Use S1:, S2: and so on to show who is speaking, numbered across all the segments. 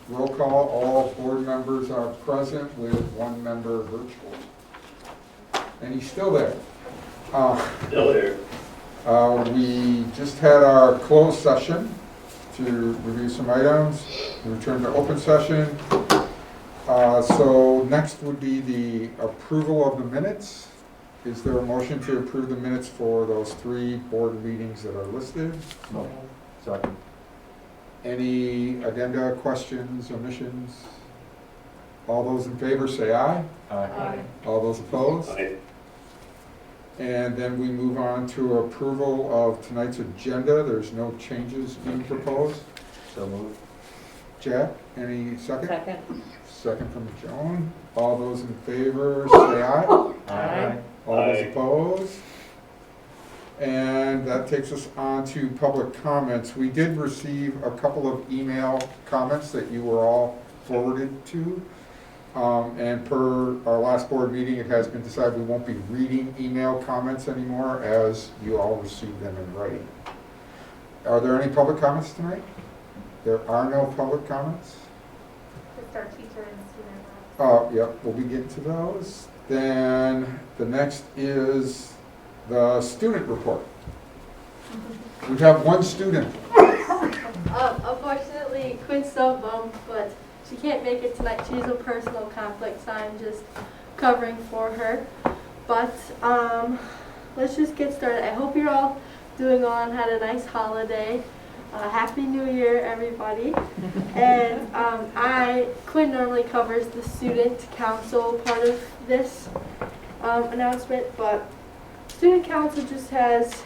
S1: Roll call, all board members are present with one member virtual. And he's still there.
S2: Still here.
S1: We just had our closed session to review some items. We returned to open session. So next would be the approval of the minutes. Is there a motion to approve the minutes for those 3 board meetings that are listed?
S3: No. Second.
S1: Any addenda, questions, omissions? All those in favor say aye.
S3: Aye.
S1: All those opposed?
S2: Aye.
S1: And then we move on to approval of tonight's agenda. There's no changes being proposed.
S3: So moved.
S1: Jack, any second?
S4: Second.
S1: Second from Joan. All those in favor say aye.
S4: Aye.
S1: All those
S2: Aye.
S1: opposed? And that takes us on to public comments. We did receive a couple of email comments that you were all forwarded to. And per our last board meeting, it has been decided we won't be reading email comments anymore as you all received them in writing. Are there any public comments tonight? There are no public comments?
S5: Just our teacher and student.
S1: Yep, we'll be getting to those. Then the next is the student report. We have one student.
S6: Unfortunately, Quinn's so bummed, but she can't make it tonight. She has a personal conflict, so I'm just covering for her. But let's just get started. I hope you're all doing well and had a nice holiday. Happy New Year, everybody. And Quinn normally covers the student council part of this announcement, but student council just has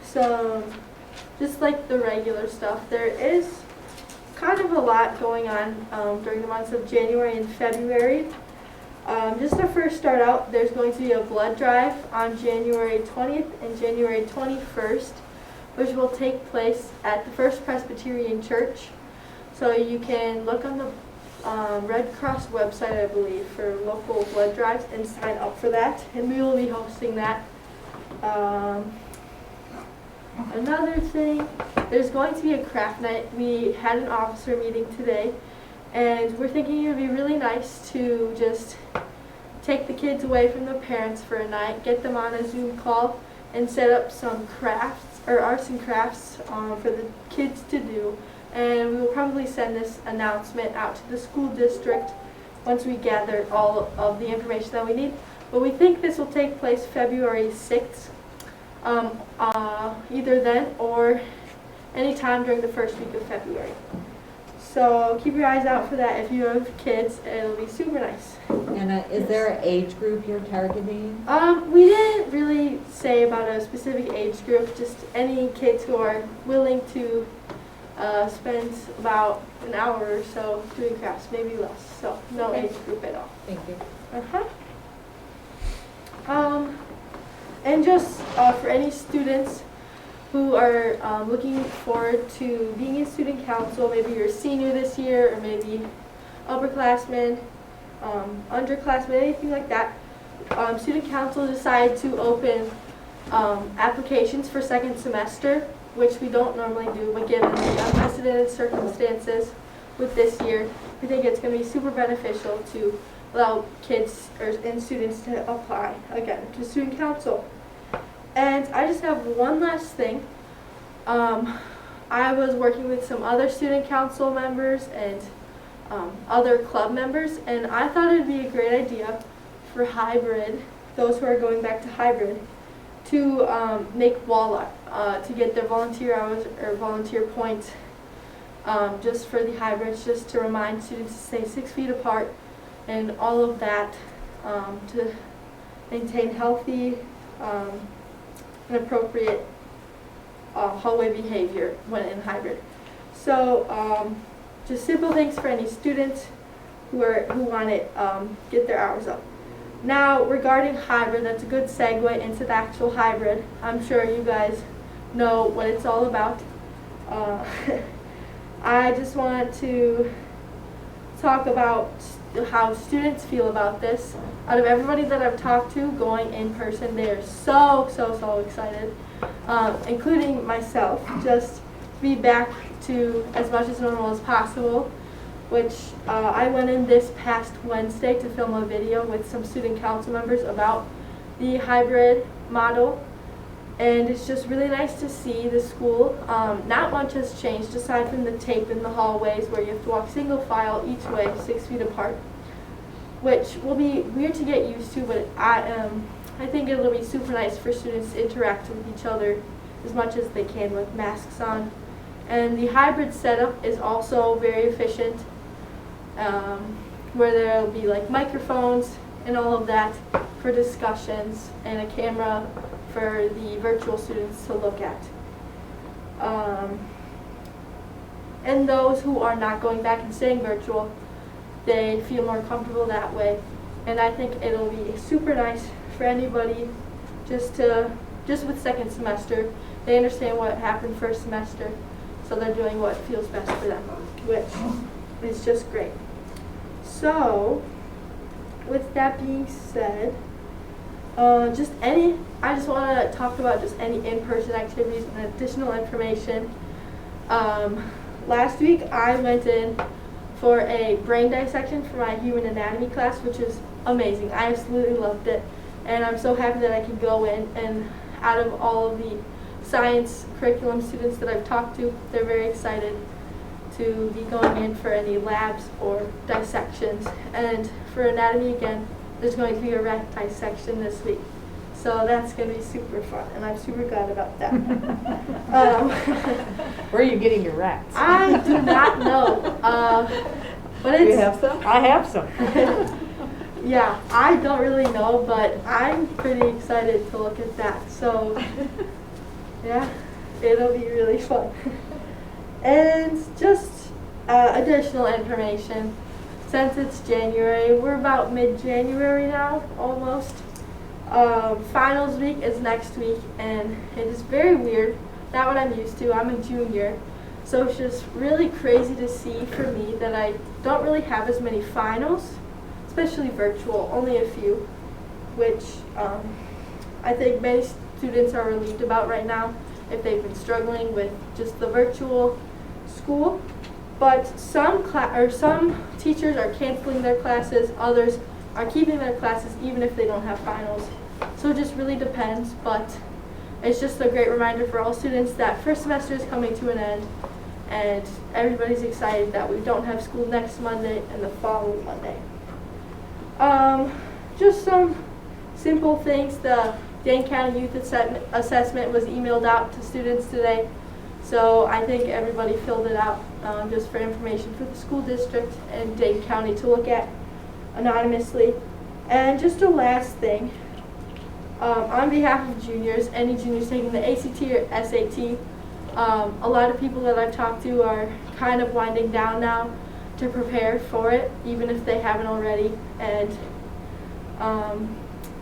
S6: some, just like the regular stuff. There is kind of a lot going on during the months of January and February. Just to first start out, there's going to be a blood drive on January 20th and January 21st, which will take place at the First Presbyterian Church. So you can look on the Red Cross website, I believe, for local blood drives and sign up for that. And we will be hosting that. Another thing, there's going to be a craft night. We had an officer meeting today, and we're thinking it would be really nice to just take the kids away from the parents for a night, get them on a Zoom call, and set up some crafts, or arts and crafts for the kids to do. And we will probably send this announcement out to the school district once we gather all of the information that we need. But we think this will take place February 6th. Either then or anytime during the first week of February. So keep your eyes out for that. If you have kids, it'll be super nice.
S4: And is there an age group you're targeting?
S6: We didn't really say about a specific age group, just any kids who are willing to spend about an hour or so doing crafts, maybe less. So no age group at all.
S4: Thank you.
S6: And just for any students who are looking forward to being in student council, maybe you're a senior this year, or maybe upperclassmen, underclassmen, anything like that, student council decided to open applications for second semester, which we don't normally do, but given the unprecedented circumstances with this year, we think it's going to be super beneficial to allow kids and students to apply again to student council. And I just have one last thing. I was working with some other student council members and other club members, and I thought it would be a great idea for hybrid, those who are going back to hybrid, to make wall art, to get their volunteer hours or volunteer points just for the hybrids, just to remind students to stay 6 feet apart and all of that, to maintain healthy and appropriate hallway behavior when in hybrid. So just simple things for any students who want to get their hours up. Now regarding hybrid, that's a good segue into the actual hybrid. I'm sure you guys know what it's all about. I just want to talk about how students feel about this. Out of everybody that I've talked to going in person, they are so excited, including myself, just to be back to as much as normal as possible. which I went in this past Wednesday to film a video with some student council members about the hybrid model. And it's just really nice to see the school. Not much has changed aside from the tape in the hallways where you have to walk single file each way, 6 feet apart, which will be weird to get used to, but I think it'll be super nice for students to interact with each other as much as they can with masks on. And the hybrid setup is also very efficient, where there'll be like microphones and all of that for discussions and a camera for the virtual students to look at. And those who are not going back and staying virtual, they feel more comfortable that way. And I think it'll be super nice for anybody just with second semester. They understand what happened first semester, so they're doing what feels best for them, which is just great. So, with that being said, I just want to talk about just any in-person activities and additional information. Last week I went in for a brain dissection for my human anatomy class, which is amazing. I absolutely loved it, and I'm so happy that I could go in, and out of all of the science curriculum students that I've talked to, they're very excited to be going in for any labs or dissections. And for anatomy again, there's going to be a rat dissection this week. So that's going to be super fun, and I'm super glad about that.
S4: Where are you getting your rats?
S6: I do not know. But
S4: Do you
S6: it's,
S4: have some? I have some.
S6: yeah, I don't really know, but I'm pretty excited to look at that. So, yeah, it'll be really fun. And just additional information. Since it's January, we're about mid-January now, almost. Finals week is next week, and it is very weird. Not what I'm used to. I'm a junior, so it's just really crazy to see for me that I don't really have as many finals, especially virtual, only a few, which I think many students are relieved about right now if they've been struggling with just the virtual school. But some teachers are canceling their classes, others are keeping their classes even if they don't have finals. So it just really depends, but it's just a great reminder for all students that first semester is coming to an end, and everybody's excited that we don't have school next Monday and the following Monday. Just some simple things. The Dane County Youth Assessment was emailed out to students today, so I think everybody filled it out just for information for the school district and Dane County to look at anonymously. And just a last thing, on behalf of juniors, any juniors taking the ACT or SAT, a lot of people that I've talked to are kind of winding down now to prepare for it, even if they haven't already. And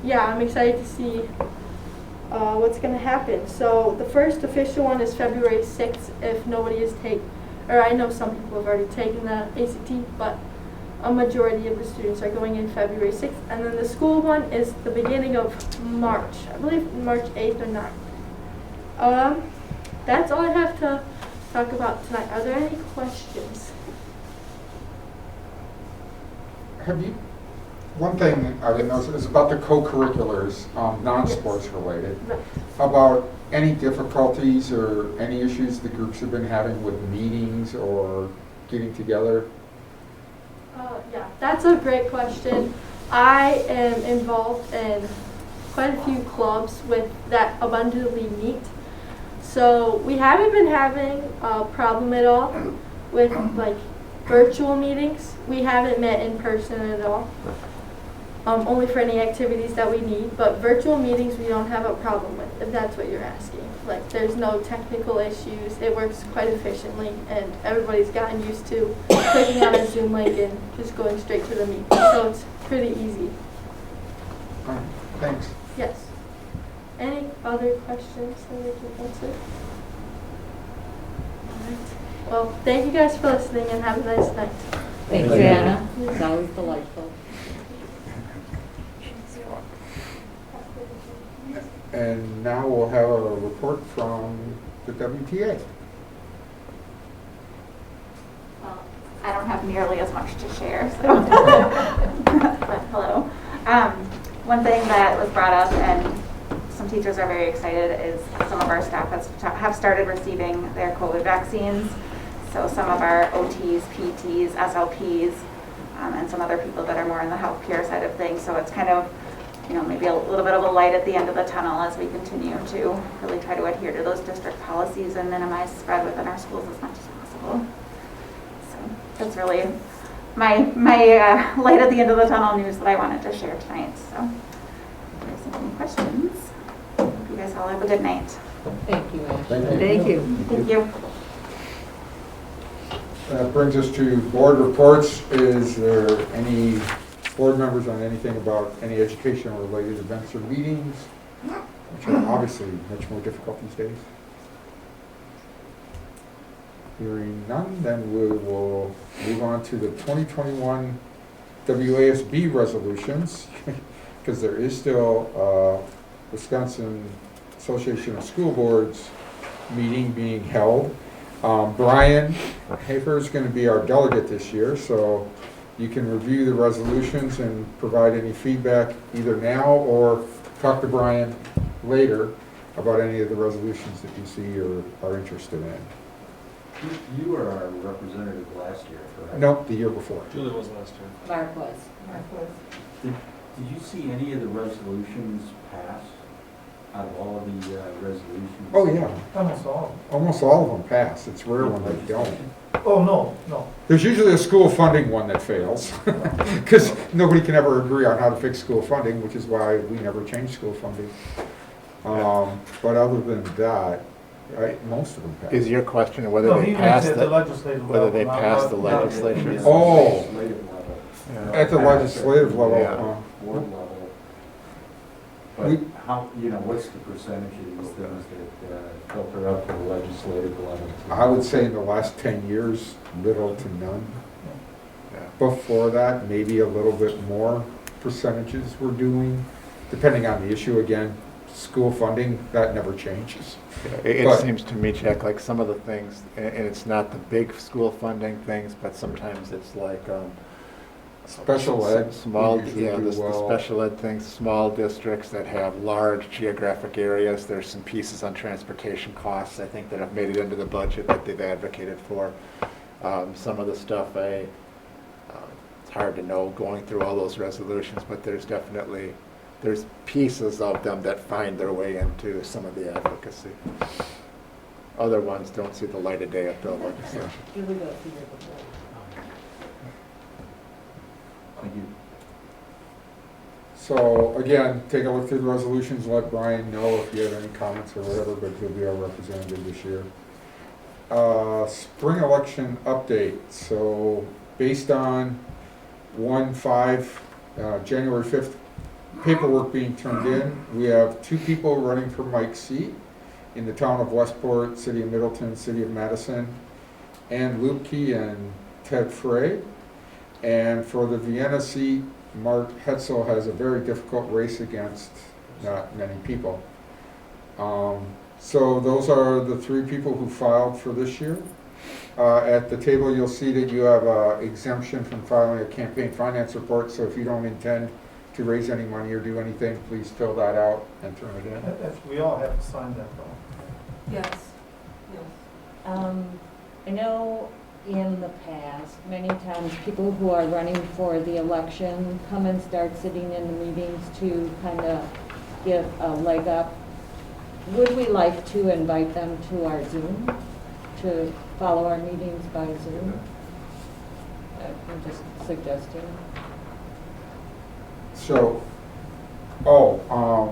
S6: yeah, I'm excited to see what's going to happen. So the first official one is February 6th if nobody has taken, or I know some people have already taken the ACT, but a majority of the students are going in February 6th. And then the school one is the beginning of March, I believe March 8th or 9th. That's all I have to talk about tonight. Are there any questions?
S1: One thing I didn't know is about the co-curriculars, non-sports related,
S6: Right.
S1: about any difficulties or any issues the groups have been having with meetings or getting together.
S6: Yeah, that's a great question. I am involved in quite a few clubs that abundantly meet. So we haven't been having a problem at all with like virtual meetings. We haven't met in person at all. Only for any activities that we need, but virtual meetings we don't have a problem with, if that's what you're asking. Like, there's no technical issues, it works quite efficiently, and everybody's gotten used to clicking on a Zoom link and just going straight to the meeting, so it's pretty easy.
S1: Thanks.
S6: Yes. Any other questions that we can answer? All right. Well, thank you guys for listening, and have a nice night.
S4: Thank you, Anna. It's always delightful.
S1: And now we'll have a report from the WTA.
S7: I don't have have nearly as much to share, so. But hello. One thing that was brought up, and some teachers are very excited, is some of our staff have started receiving their COVID vaccines. So some of our OTs, PTs, SLPs, and some other people that are more in the healthcare side of things. So it's kind of, maybe a little bit of a light at the end of the tunnel as we continue to really try to adhere to those district policies and minimize spread within our schools as much as possible. So that's really my light at the end of the tunnel news that I wanted to share tonight. So if there's any questions, hope you guys all have a good night.
S4: Thank you, Ashley.
S1: Thank you.
S7: Thank you.
S1: That brings us to board reports. Is there any board members on anything about any educational related events or meetings, which are obviously much more difficult these days? Hearing none, then we will move on to the 2021 WASB resolutions, because there is still Wisconsin Association of School Boards meeting being held. Brian Hafer is going to be our delegate this year, so you can review the resolutions and provide any feedback either now or talk to Brian later about any of the resolutions that you see or are interested in.
S3: You were our representative last year, correct?
S1: No, the year before.
S8: Julie was last year.
S4: Mark was.
S3: Did you see any of the resolutions pass out of all of the resolutions?
S1: Oh, yeah.
S8: Almost all.
S1: Almost all of them pass. It's rare when they don't.
S8: Oh, no.
S1: There's usually a school funding one that fails, because nobody can ever agree on how to fix school funding, which is why we never change school funding. But other than that, most of them pass.
S9: Is your question whether
S8: No,
S9: they
S8: he
S9: pass
S8: meant at the legislative
S9: whether
S8: level,
S9: they
S8: not-
S9: pass the
S8: not-
S9: legislation?
S3: Yes,
S1: Oh.
S3: legislative level.
S1: At the legislative level,
S9: Yeah.
S3: Board level. But
S1: We-
S3: how, what's the percentage of these things that filter up to the legislative level?
S1: I would say in the last 10 years, little to none.
S9: Yeah.
S1: Before that, maybe a little bit more percentages we're doing, depending on the issue. Again, school funding, that never changes.
S9: It
S1: But-
S9: seems to me, Jack, like some of the things, and it's not the big school funding things, but sometimes it's like
S1: Special ed, we
S9: small,
S1: usually
S9: yeah,
S1: do
S9: the
S1: well.
S9: special ed things, small districts that have large geographic areas. There's some pieces on transportation costs, I think, that have made it into the budget that they've advocated for. Some of the stuff, it's hard to know going through all those resolutions, but there's pieces of them that find their way into some of the advocacy. Other ones don't see the light of day after the legislation.
S4: Julie was the year before.
S3: Thank you.
S1: So again, take a look through the resolutions, let Brian know if you have any comments or whatever, but he'll be our representative this year. Spring election update. So based on January 5th paperwork being turned in, we have 2 people running for Mike's seat in the town of Westport, city of Middleton, city of Madison, Ann Lupke and Ted Frey. And for the Vienna seat, Mark Hetzel has a very difficult race against not many people. So those are the 3 people who filed for this year. At the table, you'll see that you have an exemption from filing a campaign finance report, so if you don't intend to raise any money or do anything, please fill that out and turn it in.
S8: We all have to sign that, though.
S4: Yes. I know in the past, many times, people who are running for the election come and start sitting in the meetings to kind of give a leg up. Would we like to invite them to our Zoom, to follow our meetings by Zoom? I'm just suggesting.
S1: So, so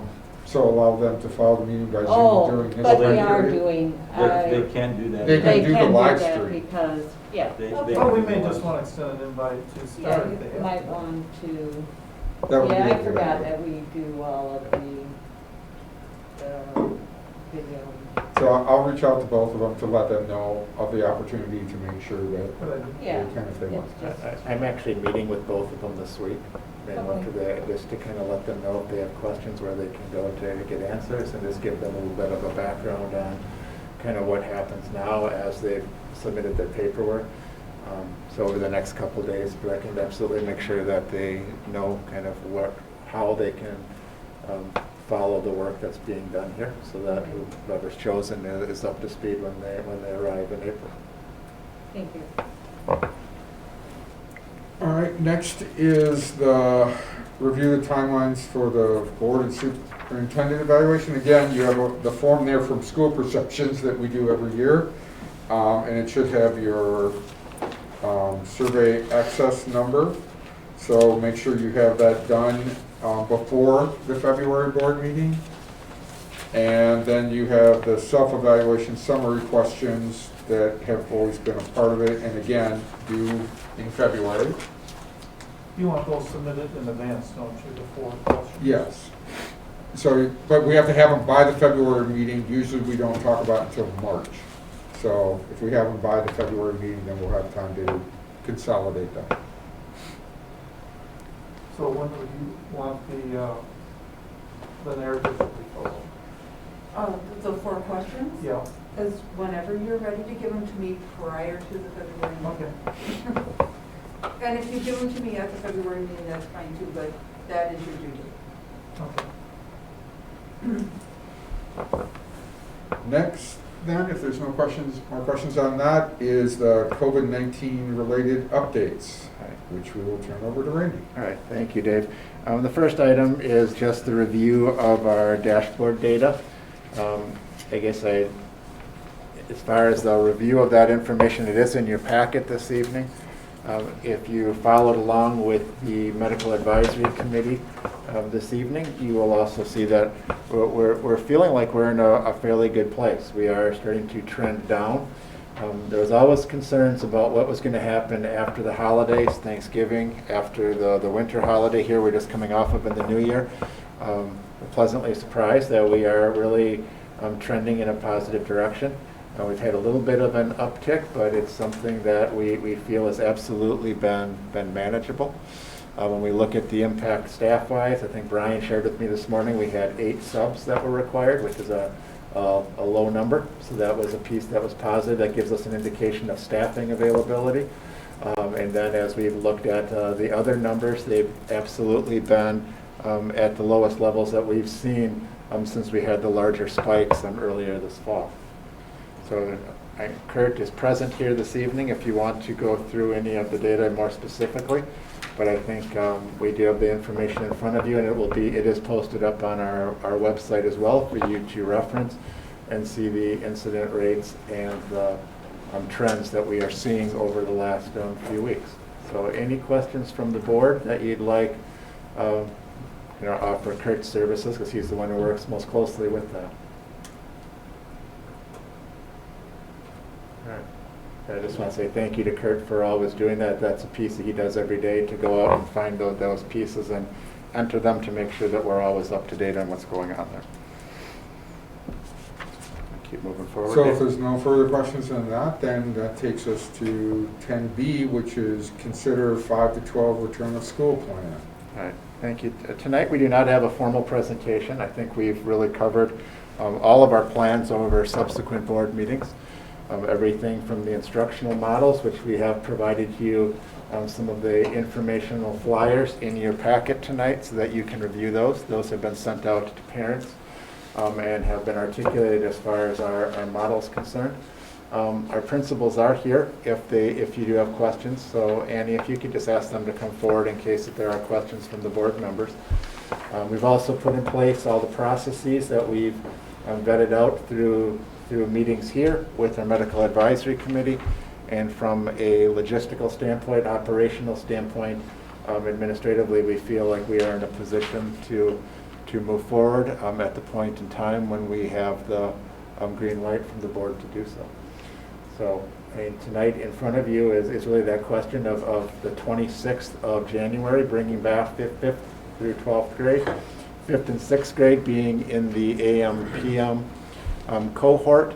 S1: allow them to follow the meeting by Zoom
S4: Oh,
S1: during this
S4: but
S1: time
S4: we are
S1: period?
S4: doing,
S3: They can do that.
S1: They can do the live
S4: that
S1: stream.
S4: because, yeah.
S3: They-
S4: Okay.
S8: Oh, we may just want to extend an invite to
S4: Yeah,
S8: start. if they
S4: you
S8: have
S4: might
S8: to.
S4: want to,
S1: That would be
S4: yeah,
S1: a
S4: I
S1: good
S4: forgot
S1: idea.
S4: that we do all of the video.
S1: So I'll reach out to both of them to let them know of the opportunity to make sure that
S8: Good idea.
S4: Yeah.
S1: they can if they want.
S4: It's just-
S9: I'm actually meeting with both of them this week. And
S4: Okay.
S9: after that, just to kind of let them know if they have questions where they can go to get answers, and just give them a little bit of a background on kind of what happens now as they've submitted their paperwork. So over the next couple of days, but I can absolutely make sure that they know kind of how they can follow the work that's being done here, so that whoever's chosen is up to speed when they arrive in April.
S4: Thank you.
S1: All right, next is the review the timelines for the board and superintendent evaluation. Again, you have the form there from School Perceptions that we do every year, and it should have your survey access number. So make sure you have that done before the February board meeting. And then you have the self-evaluation summary questions that have always been a part of it, and again, due in February.
S8: You want those submitted in advance, don't you, the 4 questions?
S1: Yes. So, but we have to have them by the February meeting. Usually we don't talk about it until March. So if we have them by the February meeting, then we'll have time to consolidate them.
S8: So when would you want the narrative to be followed?
S10: The 4 questions?
S8: Yeah,
S10: Is whenever you're ready to give them to me prior to the February meeting.
S8: okay.
S10: And if you give them to me at the February meeting, that's fine too, but that is your duty.
S8: Okay.
S1: Next, then, if there's no more questions on that, is the COVID-19 related updates, which we will turn over to Randy.
S9: All right, thank you, Dave. The first item is just the review of our dashboard data. I guess as far as the review of that information, it is in your packet this evening. If you followed along with the Medical Advisory Committee this evening, you will also see that we're feeling like we're in a fairly good place. We are starting to trend down. There was always concerns about what was going to happen after the holidays, Thanksgiving, after the winter holiday here we're just coming off of in the new year. We're pleasantly surprised that we are really trending in a positive direction. We've had a little bit of an uptick, but it's something that we feel has absolutely been manageable. When we look at the impact staff-wise, I think Brian shared with me this morning, we had 8 subs that were required, which is a low number. So that was a piece that was positive. That gives us an indication of staffing availability. And then as we've looked at the other numbers, they've absolutely been at the lowest levels that we've seen since we had the larger spikes earlier this fall. So Kurt is present here this evening if you want to go through any of the data more specifically. But I think we do have the information in front of you, and it is posted up on our website as well for you to reference and see the incident rates and the trends that we are seeing over the last few weeks. So any questions from the board that you'd like offer Kurt's services, because he's the one who works most closely with that. All right. I just want to say thank you to Kurt for always doing that. That's a piece that he does every day, to go out and find those pieces and enter them to make sure that we're always up to date on what's going on there. Keep moving forward.
S1: So if there's no further questions on that, then that takes us to 10B, which is consider 5 to 12 return of school plan.
S9: All right, thank you. Tonight we do not have a formal presentation. I think we've really covered all of our plans over subsequent board meetings. Everything from the instructional models, which we have provided you some of the informational flyers in your packet tonight so that you can review those. Those have been sent out to parents and have been articulated as far as our model is concerned. Our principals are here if you do have questions. So Annie, if you could just ask them to come forward in case that there are questions from the board members. We've also put in place all the processes that we've vetted out through meetings here with our medical advisory committee, and from a logistical standpoint, operational standpoint, administratively, we feel like we are in a position to move forward at the point in time when we have the green light from the board to do so. So tonight in front of you is really that question of the 26th of January, bringing back 5th through 12th grade, 5th and 6th grade being in the AM/PM cohort,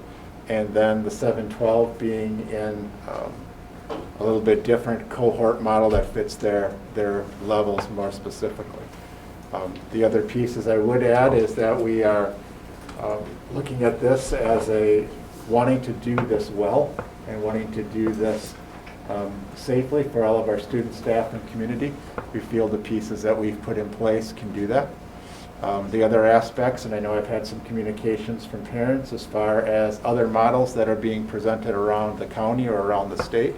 S9: and then the 7-12 being in a little bit different cohort model that fits their levels more specifically. The other pieces I would add is that we are looking at this as wanting to do this well and wanting to do this safely for all of our students, staff, and community. We feel the pieces that we've put in place can do that. The other aspects, and I know I've had some communications from parents as far as other models that are being presented around the county or around the state.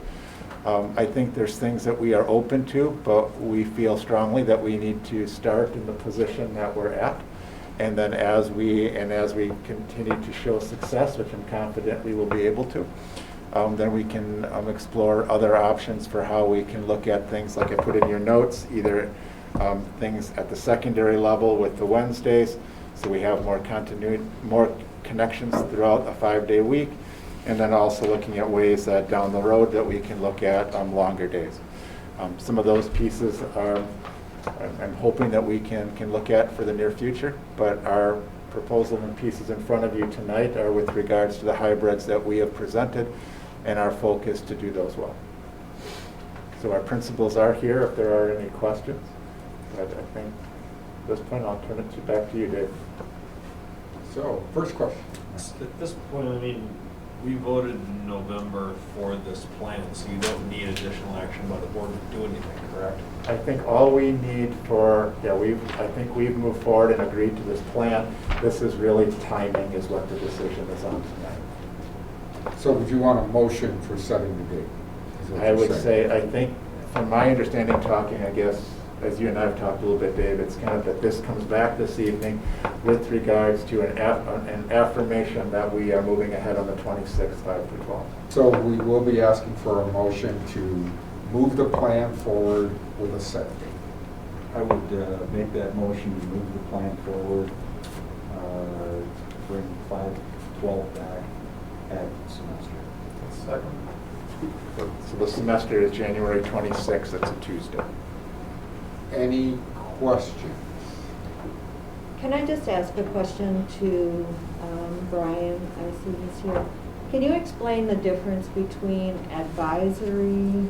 S9: I think there's things that we are open to, but we feel strongly that we need to start in the position that we're at. And then as we continue to show success, which I'm confident we will be able to, then we can explore other options for how we can look at things like I put in your notes, either things at the secondary level with the Wednesdays, so we have more continuity, more connections throughout a 5-day week, and then also looking at ways that down the road that we can look at longer days. Some of those pieces are, I'm hoping that we can look at for the near future, but our proposal and pieces in front of you tonight are with regards to the hybrids that we have presented and our focus to do those well. So our principals are here if there are any questions. But I think at this point I'll turn it back to you, Dave.
S1: So, first question.
S11: At this point, I mean, we voted in November for this plan, so you don't need additional action by the board to do anything, correct?
S9: I think all we need for, I think we've moved forward and agreed to this plan. This is really timing is what the decision is on tonight.
S1: So would you want a motion for setting the date? Is what
S9: I
S1: you're
S9: would
S1: saying?
S9: say, I think, from my understanding talking, I guess, as you and I have talked a little bit, Dave, it's kind of that this comes back this evening with regards to an affirmation that we are moving ahead on the 26th, 5 to 12.
S1: So we will be asking for a motion to move the plan forward with a set date.
S3: I would make that motion to move the plan forward, bring 5-12 back at semester.
S8: Second.
S9: So the semester is January 26th, it's a Tuesday.
S1: Any questions?
S4: Can I just ask a question to Brian? I see he's here. Can you explain the difference between advisory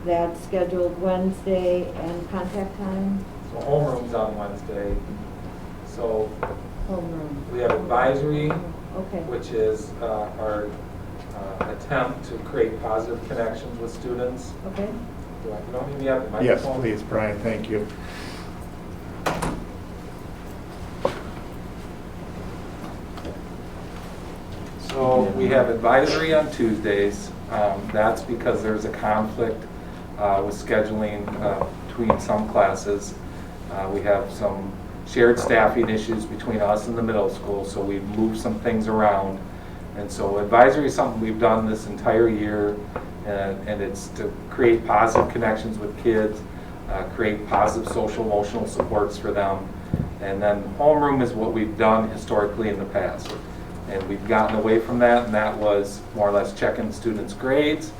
S4: that's scheduled Wednesday and contact time?
S12: So homeroom's on Wednesday. So
S4: Homeroom.
S12: we have advisory,
S4: Okay.
S12: which is our attempt to create positive connections with students.
S4: Okay.
S12: Do I, you don't need me at the
S9: Yes,
S12: microphone?
S9: please, Brian, thank you.
S12: So we have advisory on Tuesdays. That's because there's a conflict with scheduling between some classes. We have some shared staffing issues between us and the middle school, so we've moved some things around. And so advisory is something we've done this entire year, and it's to create positive connections with kids, create positive social emotional supports for them. And then homeroom is what we've done historically in the past. And we've gotten away from that, and that was more or less checking students' grades,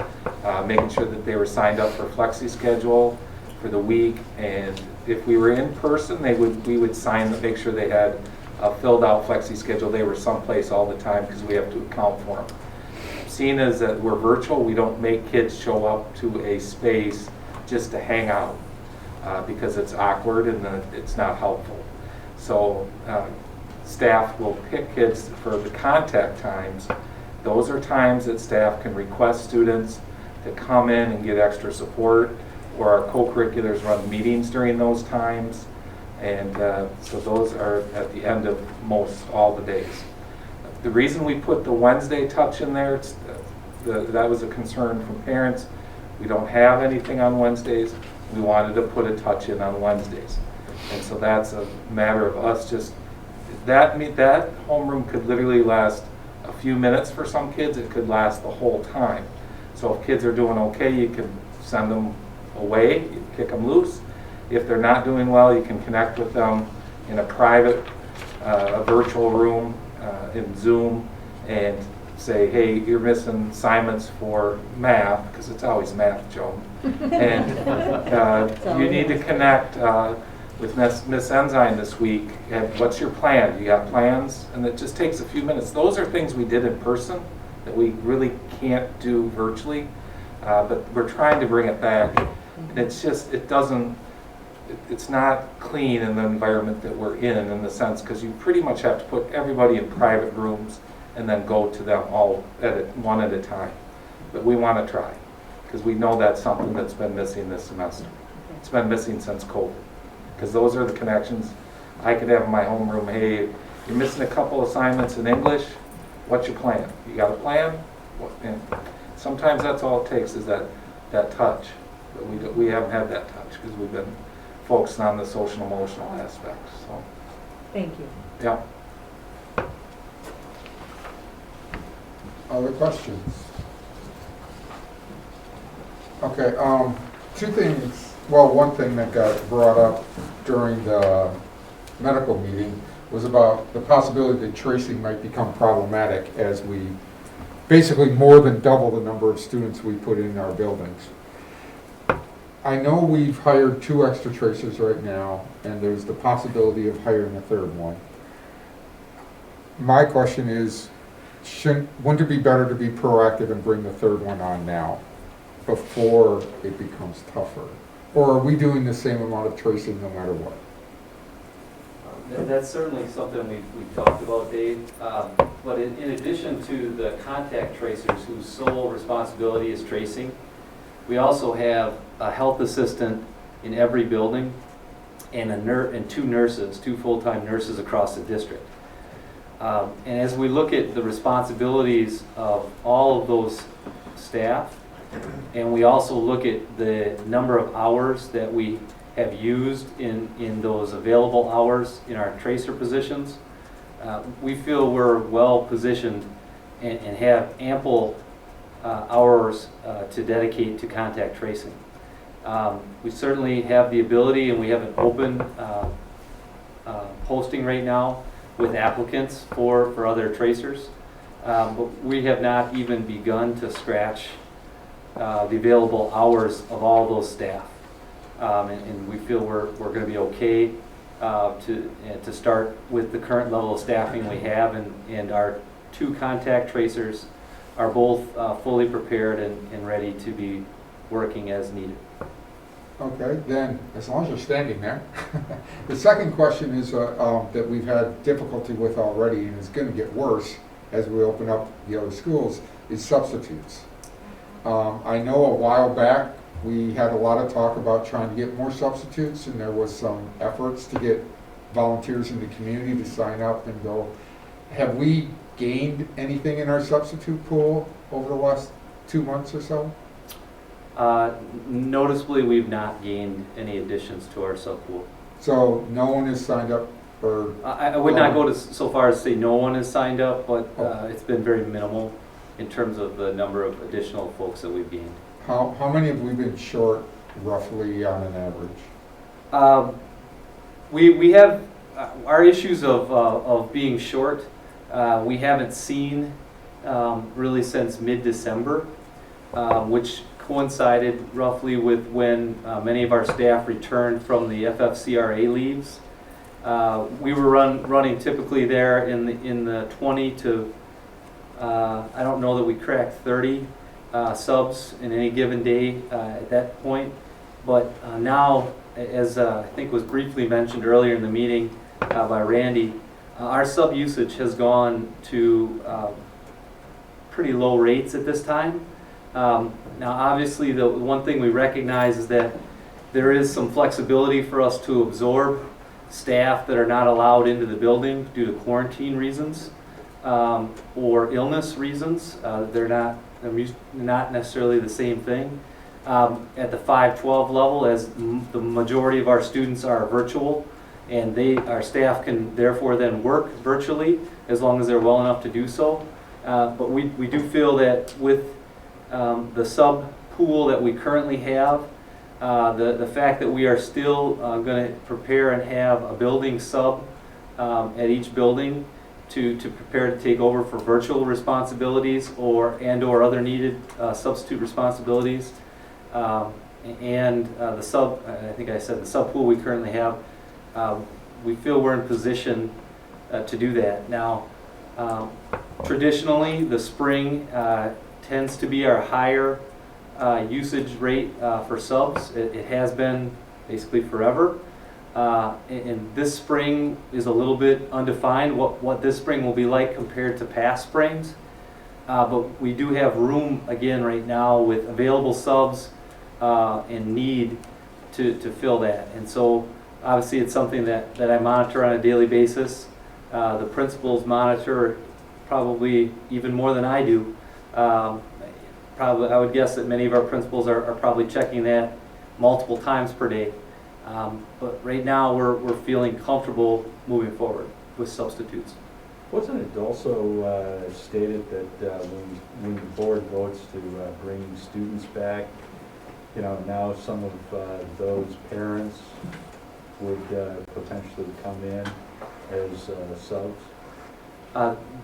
S12: making sure that they were signed up for flexi schedule for the week. And if we were in person, we would sign to make sure they had a filled out flexi schedule. They were someplace all the time because we have to account for them. Seeing as that we're virtual, we don't make kids show up to a space just to hang out because it's awkward and it's not helpful. So staff will pick kids for the contact times. Those are times that staff can request students to come in and get extra support, or our co-curriculars run meetings during those times. And so those are at the end of most all the days. The reason we put the Wednesday touch in there, that was a concern from parents. We don't have anything on Wednesdays. We wanted to put a touch in on Wednesdays. And so that's a matter of us just, that homeroom could literally last a few minutes for some kids. It could last the whole time. So if kids are doing okay, you can send them away, you kick them loose. If they're not doing well, you can connect with them in a private, a virtual room in Zoom and say, hey, you're missing assignments for math, because it's always math, Joe. And you need to connect with Miss Ensign this week. And what's your plan? You got plans? And it just takes a few minutes. Those are things we did in person that we really can't do virtually, but we're trying to bring it back. And it's just, it's not clean in the environment that we're in the sense, because you pretty much have to put everybody in private rooms and then go to them all one at a time. But we want to try. because we know that's something that's been missing this semester. It's been missing since COVID, because those are the connections I could have in my homeroom. Hey, you're missing a couple assignments in English, what's your plan? You got a plan? And sometimes that's all it takes, is that touch. But we haven't had that touch because we've been focusing on the social and emotional aspects. So,
S4: Thank you.
S12: yeah.
S1: Other questions? Okay, two things, well, one thing that got brought up during the medical meeting was about the possibility that tracing might become problematic as we basically more than double the number of students we put in our buildings. I know we've hired 2 extra tracers right now, and there's the possibility of hiring a 3rd one. My question is, wouldn't it be better to be proactive and bring the 3rd one on now, before it becomes tougher? Or are we doing the same amount of tracing no matter what?
S13: That's certainly something we've talked about, Dave. But in addition to the contact tracers whose sole responsibility is tracing, we also have a health assistant in every building and and 2 nurses, 2 full-time nurses across the district. And as we look at the responsibilities of all of those staff, and we also look at the number of hours that we have used in those available hours in our tracer positions, we feel we're well positioned and have ample hours to dedicate to contact tracing. We certainly have the ability, and we have an open posting right now with applicants for other tracers, but we have not even begun to scratch the available hours of all those staff. And we feel we're going to be okay to start with the current level of staffing we have, and our 2 contact tracers are both fully prepared and ready to be working as needed.
S1: Okay, then, as long as you're standing there. The second question is that we've had difficulty with already, and is going to get worse as we open up the other schools, is substitutes. I know a while back we had a lot of talk about trying to get more substitutes, and there was some efforts to get volunteers in the community to sign up and go. Have we gained anything in our substitute pool over the last 2 months or so?
S13: Noticeably, we've not gained any additions to our sub pool.
S1: So no one has signed up for...
S13: I would not go so far as to say no one has signed up, but it's been very minimal in terms of the number of additional folks that we've gained.
S1: How many have we been short, roughly, on an average?
S13: We have our issues of being short. We haven't seen really since mid-December, which coincided roughly with when many of our staff returned from the FFCRA leaves. We were running typically there in the 20 to I don't know that we cracked 30 subs in any given day at that point, but now, as I think was briefly mentioned earlier in the meeting by Randy, our sub usage has gone to pretty low rates at this time. Now obviously the one thing we recognize is that there is some flexibility for us to absorb staff that are not allowed into the building due to quarantine reasons or illness reasons. They're not necessarily the same thing. At the 512 level, as the majority of our students are virtual, and our staff can therefore then work virtually as long as they're well enough to do so. But we do feel that with the sub pool that we currently have, the fact that we are still going to prepare and have a building sub at each building to prepare to take over for virtual responsibilities or other needed substitute responsibilities, and the sub, I think I said the sub pool we currently have, we feel we're in position to do that. Now, traditionally, the spring tends to be our higher usage rate for subs. It has been basically forever. And this spring is a little bit undefined, what this spring will be like compared to past springs. but we do have room again right now with available subs and need to fill that. And so obviously it's something that I monitor on a daily basis. The principals monitor probably even more than I do. Probably, I would guess that many of our principals are probably checking that multiple times per day. But right now we're feeling comfortable moving forward with substitutes.
S3: Wasn't it also stated that when the board votes to bring students back, now some of those parents would potentially come in as subs?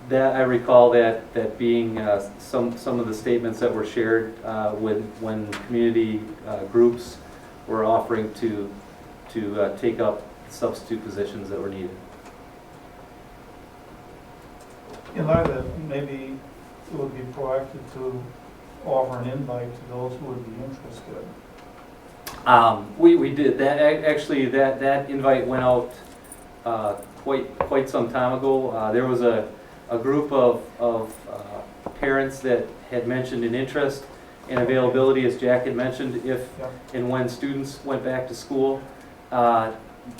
S13: That I recall that being some of the statements that were shared when community groups were offering to take up substitute positions that were needed.
S8: In light of that, maybe it would be proactive to offer an invite to those who would be interested.
S13: We did that. Actually, that invite went out quite some time ago. There was a group of parents that had mentioned an interest and availability, as Jack had mentioned, if and when students went back to school. The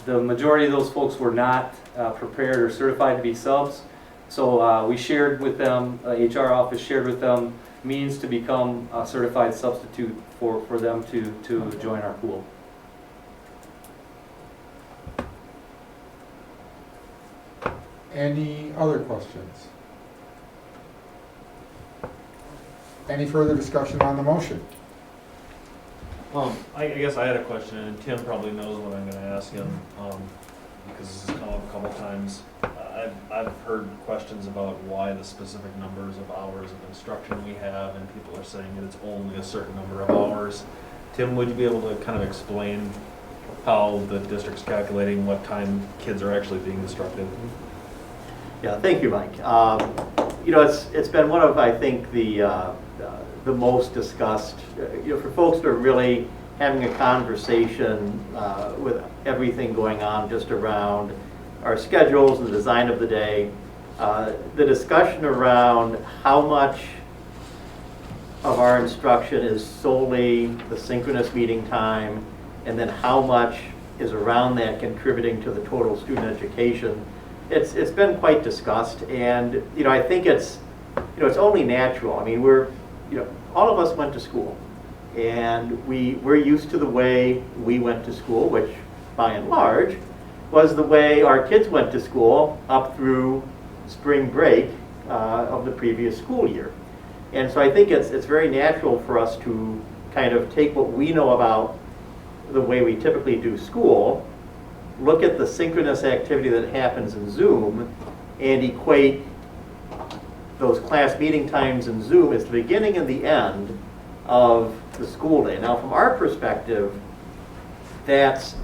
S13: majority of those folks were not prepared or certified to be subs. So we shared with them, HR office shared with them means to become a certified substitute for them to join our pool.
S1: Any other questions? Any further discussion on the motion?
S11: I guess I had a question, and Tim probably knows what I'm going to ask him, because this has come up a couple times. I've heard questions about why the specific numbers of hours of instruction we have, and people are saying that it's only a certain number of hours. Tim, would you be able to kind of explain how the district's calculating what time kids are actually being instructed?
S2: Yeah, thank you, Mike. It's been one of, I think, the most discussed, for folks that are really having a conversation with everything going on just around our schedules and the design of the day. The discussion around how much of our instruction is solely the synchronous meeting time, and then how much is around that contributing to the total student education. It's been quite discussed, and I think it's only natural. I mean, all of us went to school, and we're used to the way we went to school, which by and large was the way our kids went to school up through spring break of the previous school year. And so I think it's very natural for us to kind of take what we know about the way we typically do school, look at the synchronous activity that happens in Zoom, and equate those class meeting times in Zoom as the beginning and the end of the school day. Now, from our perspective, that's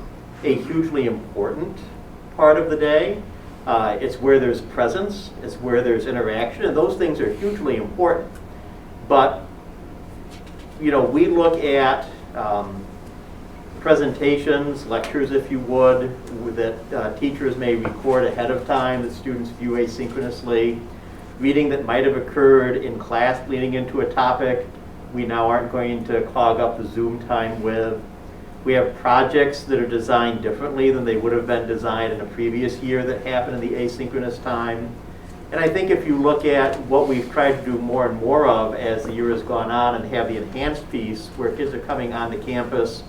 S2: a hugely important part of the day. It's where there's presence, it's where there's interaction, and those things are hugely important. But, we look at presentations, lectures if you would, that teachers may record ahead of time that students view asynchronously, reading that might have occurred in class leading into a topic we now aren't going to clog up the Zoom time with. We have projects that are designed differently than they would have been designed in a previous year that happen in the asynchronous time. And I think if you look at what we've tried to do more and more of as the year has gone on and have the enhanced piece where kids are coming onto campus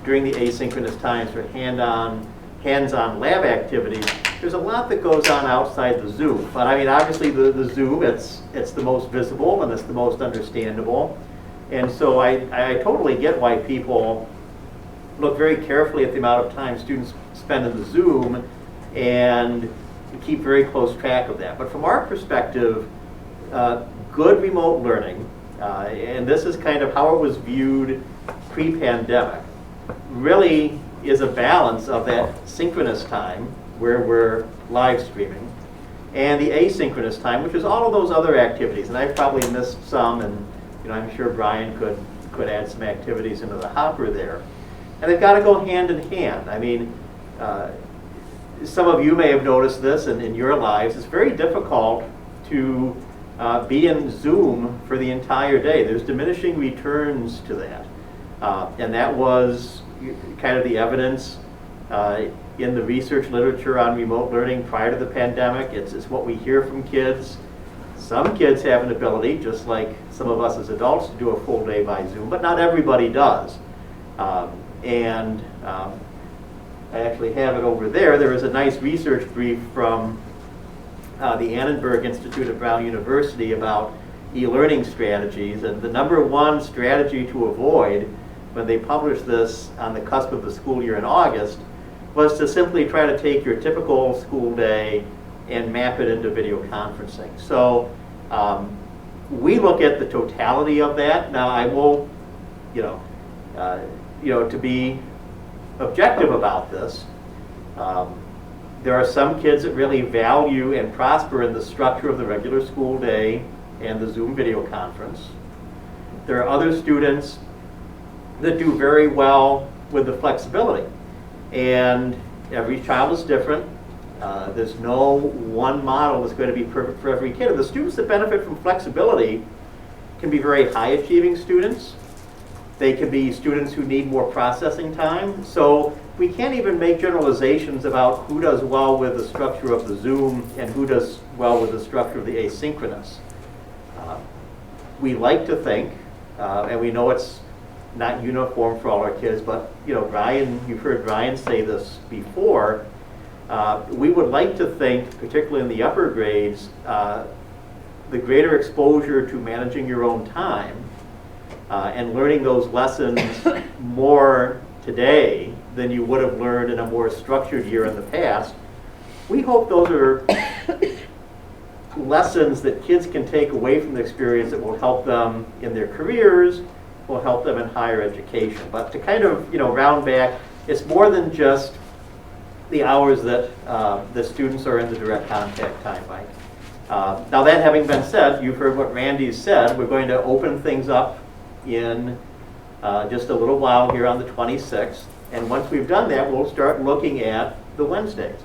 S2: during the asynchronous times for hands-on lab activities, there's a lot that goes on outside the Zoom. But I mean, obviously the Zoom, it's the most visible and it's the most understandable. And so I totally get why people look very carefully at the amount of time students spend in the Zoom and keep very close track of that. But from our perspective, good remote learning, and this is kind of how it was viewed pre-pandemic, really is a balance of that synchronous time where we're live streaming and the asynchronous time, which is all of those other activities. And I've probably missed some, and I'm sure Brian could add some activities into the hopper there. And they've got to go hand in hand. I mean, some of you may have noticed this in your lives. It's very difficult to be in Zoom for the entire day. There's diminishing returns to that. And that was kind of the evidence in the research literature on remote learning prior to the pandemic. It's what we hear from kids. Some kids have an ability, just like some of us as adults, to do a full day by Zoom, but not everybody does. I actually have it over there. There is a nice research brief from the Annenberg Institute at Brown University about e-learning strategies, and the number one strategy to avoid when they published this on the cusp of the school year in August was to simply try to take your typical school day and map it into video conferencing. So we look at the totality of that. Now I will, to be objective about this, there are some kids that really value and prosper in the structure of the regular school day and the Zoom video conference. There are other students that do very well with the flexibility. And every child is different. There's no one model that's going to be perfect for every kid. And the students that benefit from flexibility can be very high achieving students. They can be students who need more processing time. So we can't even make generalizations about who does well with the structure of the Zoom and who does well with the structure of the asynchronous. We like to think, and we know it's not uniform for all our kids, but Ryan, you've heard Ryan say this before, we would like to think, particularly in the upper grades, the greater exposure to managing your own time and learning those lessons more today than you would have learned in a more structured year in the past. We hope those are lessons that kids can take away from the experience that will help them in their careers, will help them in higher education. But to kind of round back, it's more than just the hours that the students are in the direct contact time, Mike. Now that having been said, you've heard what Randy said. We're going to open things up in just a little while here on the 26th. And once we've done that, we'll start looking at the Wednesdays.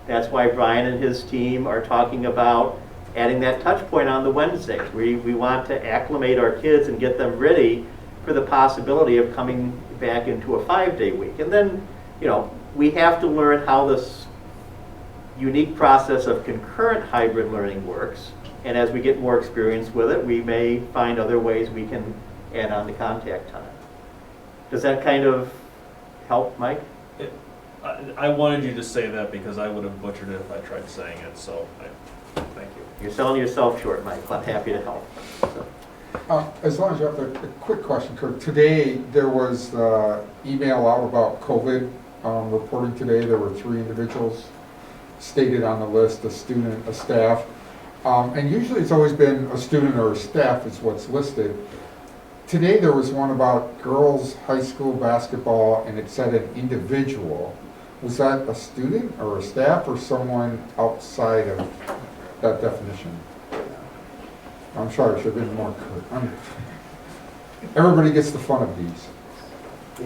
S2: That's why Brian and his team are talking about adding that touch point on the Wednesdays. We want to acclimate our kids and get them ready for the possibility of coming back into a 5-day week. And then, we have to learn how this unique process of concurrent hybrid learning works. And as we get more experience with it, we may find other ways we can add on the contact time. Does that kind of help, Mike?
S11: I wanted you to say that because I would have butchered it if I tried saying it, so thank you.
S2: You're selling yourself short, Mike. I'm happy to help. So.
S1: As long as you have a quick question, Kurt. Today, there was email out about COVID reporting today. There were 3 individuals stated on the list, a student, a staff. And usually it's always been a student or a staff is what's listed. Today there was one about girls' high school basketball, and it said an individual. Was that a student or a staff or someone outside of that definition? I'm sorry, I should have been more clear. Everybody gets the fun of these.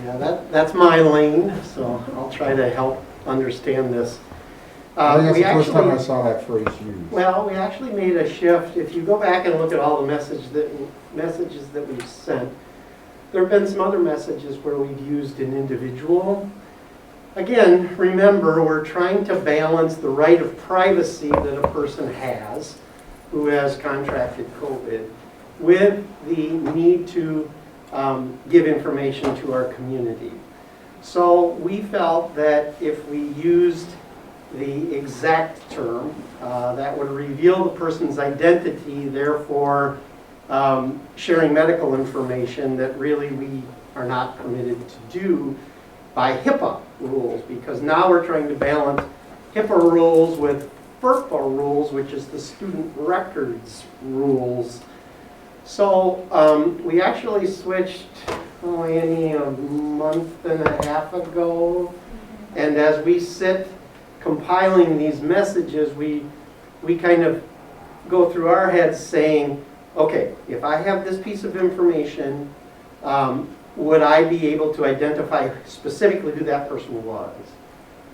S14: Yeah, that's my lane, so I'll try to help understand this.
S1: That's the first time I saw that phrase used.
S14: Well, we actually made a shift. If you go back and look at all the messages that we've sent, there have been some other messages where we've used an individual. Again, remember, we're trying to balance the right of privacy that a person has who has contracted COVID with the need to give information to our community. So we felt that if we used the exact term, that would reveal the person's identity, therefore sharing medical information that really we are not permitted to do by HIPAA rules, because now we're trying to balance HIPAA rules with FERPA rules, which is the student records rules. So we actually switched, Annie, a month and a half ago, and as we sit compiling these messages, we kind of go through our heads saying, okay, if I have this piece of information, would I be able to identify specifically who that person was?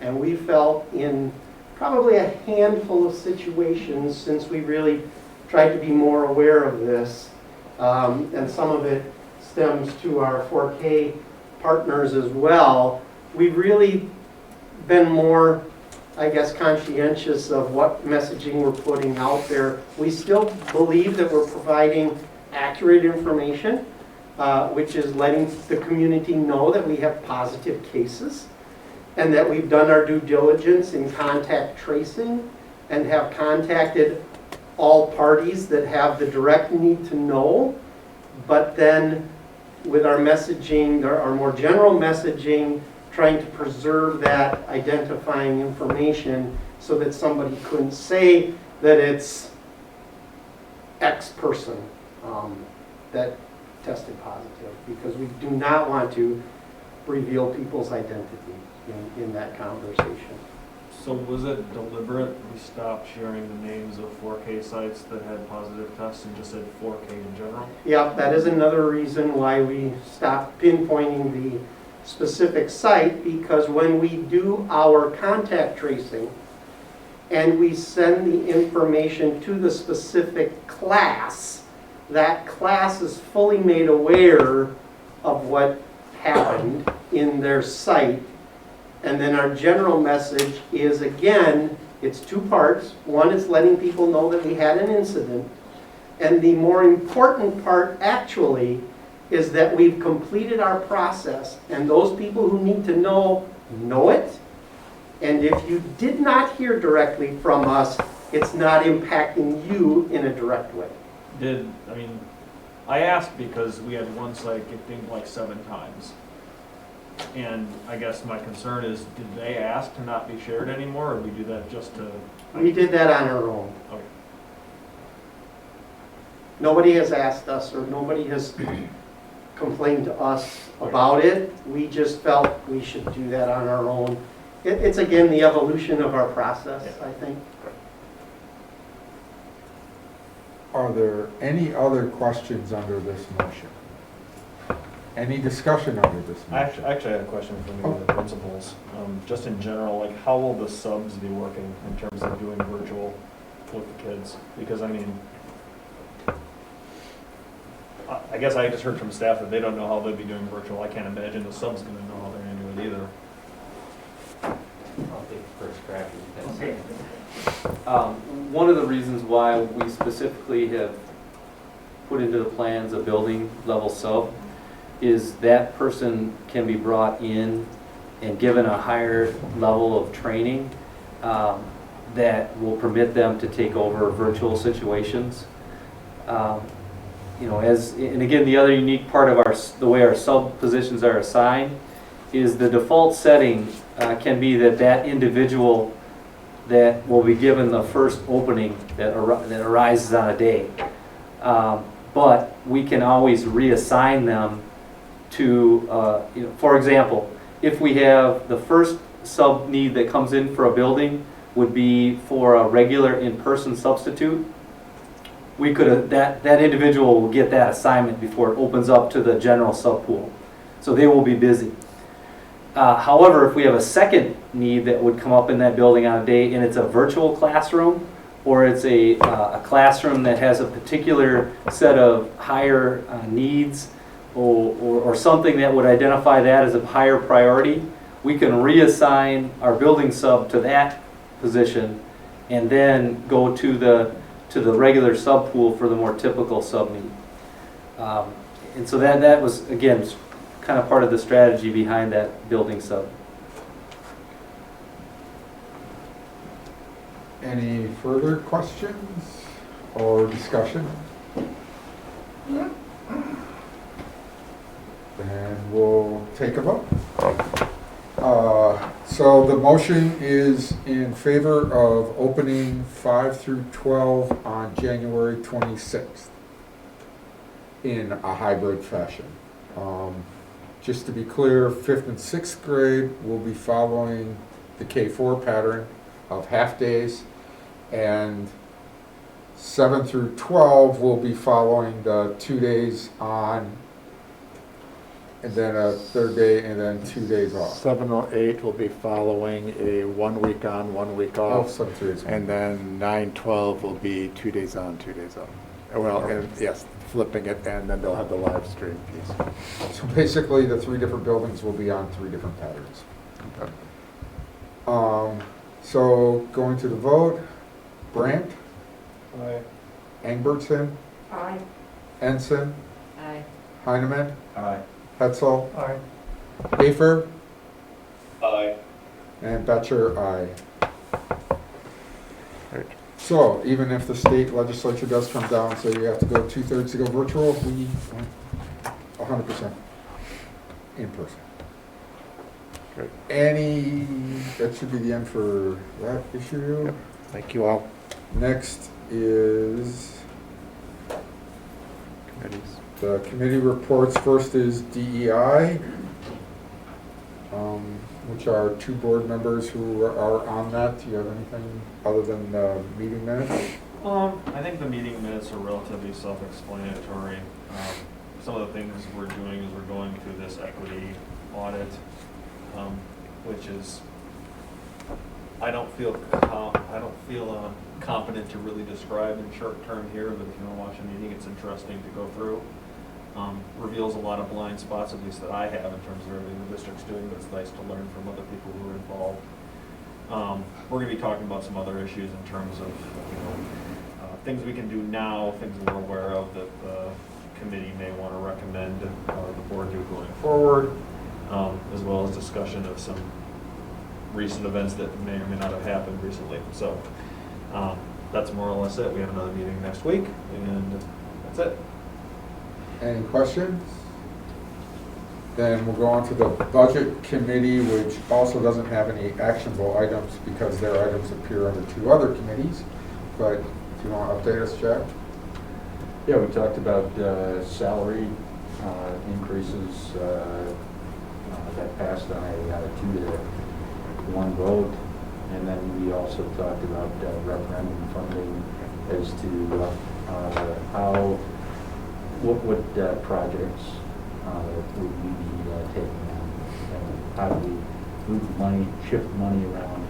S14: And we felt in probably a handful of situations, since we really tried to be more aware of this. And some of it stems to our 4K partners as well. We've really been more, I guess, conscientious of what messaging we're putting out there. We still believe that we're providing accurate information, which is letting the community know that we have positive cases and that we've done our due diligence in contact tracing and have contacted all parties that have the direct need to know. But then with our messaging, our more general messaging, trying to preserve that identifying information so that somebody couldn't say that it's X person that tested positive, because we do not want to reveal people's identity in that conversation.
S11: So was it deliberate we stopped sharing the names of 4K sites that had positive tests and just said 4K in general?
S14: Yeah, that is another reason why we stopped pinpointing the specific site, because when we do our contact tracing and we send the information to the specific class, that class is fully made aware of what happened in their site. And then our general message is, again, it's two parts. One is letting people know that we had an incident. And the more important part, actually, is that we've completed our process. And those people who need to know it. And if you did not hear directly from us, it's not impacting you in a direct way.
S11: I asked because we had one site get dinged like 7 times. And I guess my concern is, did they ask to not be shared anymore, or did we do that just to?
S14: We did that on our own.
S11: Okay.
S14: Nobody has asked us, or nobody has complained to us about it. We just felt we should do that on our own. It's again the evolution of our process, I think.
S1: Are there any other questions under this motion? Any discussion under this motion?
S11: I actually had a question for maybe the principals. Just in general, like, how will the subs be working in terms of doing virtual with the kids? Because I guess I just heard from staff that they don't know how they'll be doing virtual. I can't imagine the sub's going to know how they're going to do it either.
S13: I'll take the first crack at this. One of the reasons why we specifically have put into the plans a building level sub is that person can be brought in and given a higher level of training that will permit them to take over virtual situations. And again, the other unique part of the way our sub positions are assigned is the default setting can be that individual that will be given the first opening that arises on a day. But we can always reassign them to, for example, if we have the first sub need that comes in for a building would be for a regular in-person substitute, we could that individual will get that assignment before it opens up to the general sub pool. So they will be busy. However, if we have a second need that would come up in that building on a day and it's a virtual classroom, or it's a classroom that has a particular set of higher needs, or something that would identify that as a higher priority, we can reassign our building sub to that position and then go to the regular sub pool for the more typical sub need. And so that was, again, kind of part of the strategy behind that building sub.
S1: Any further questions or discussion? And we'll take a vote. So the motion is in favor of opening 5 through 12 on January 26th in a hybrid fashion. Just to be clear, 5th and 6th grade will be following the K-4 pattern of half days, and 7 through 12 will be following the 2 days on and then a third day, and then 2 days off.
S9: 708 will be following a 1 week on, 1 week
S1: Oh,
S9: off.
S1: 7/3.
S9: And then 9/12 will be 2 days on, 2 days off. Well, and yes, flipping it, and then they'll have the live stream piece.
S1: So basically, the 3 different buildings will be on 3 different patterns. So going to the vote, Brandt,
S8: Aye.
S1: Angbertson,
S10: Aye.
S1: Ensign,
S4: Aye.
S1: Heineman,
S3: Aye.
S1: Hetzel,
S8: Aye.
S1: Hafer,
S11: Aye.
S1: and Betcher, aye.
S9: Right.
S1: So even if the state legislature does come down and say you have to go 2/3 to go virtual, we went 100% in person.
S9: Great.
S1: That should be the end for that issue.
S9: Yep. Thank you all.
S1: Next is
S9: Committees.
S1: the committee reports. First is DEI, which are 2 board members who are on that. Do you have anything other than meeting minutes?
S11: I think the meeting minutes are relatively self-explanatory. Some of the things we're doing is we're going through this equity audit, which is, I don't feel competent to really describe in short term here, but if you want to watch a meeting, it's interesting to go through. Reveals a lot of blind spots, at least that I have, in terms of everything the district's doing, but it's nice to learn from other people who are involved. We're going to be talking about some other issues in terms of, things we can do now, things we're aware of that the committee may want to recommend the board do going forward, as well as discussion of some recent events that may or may not have happened recently. So that's more or less it. We have another meeting next week, and that's it.
S1: Any questions? Then we'll go on to the budget committee, which also doesn't have any actionable items because their items appear under 2 other committees. But do you want to update us, Jack?
S3: Yeah, we talked about salary increases that passed on a 2-to-1 vote. And then we also talked about referendum funding as to what projects would we be taking on, and how do we move money, shift money around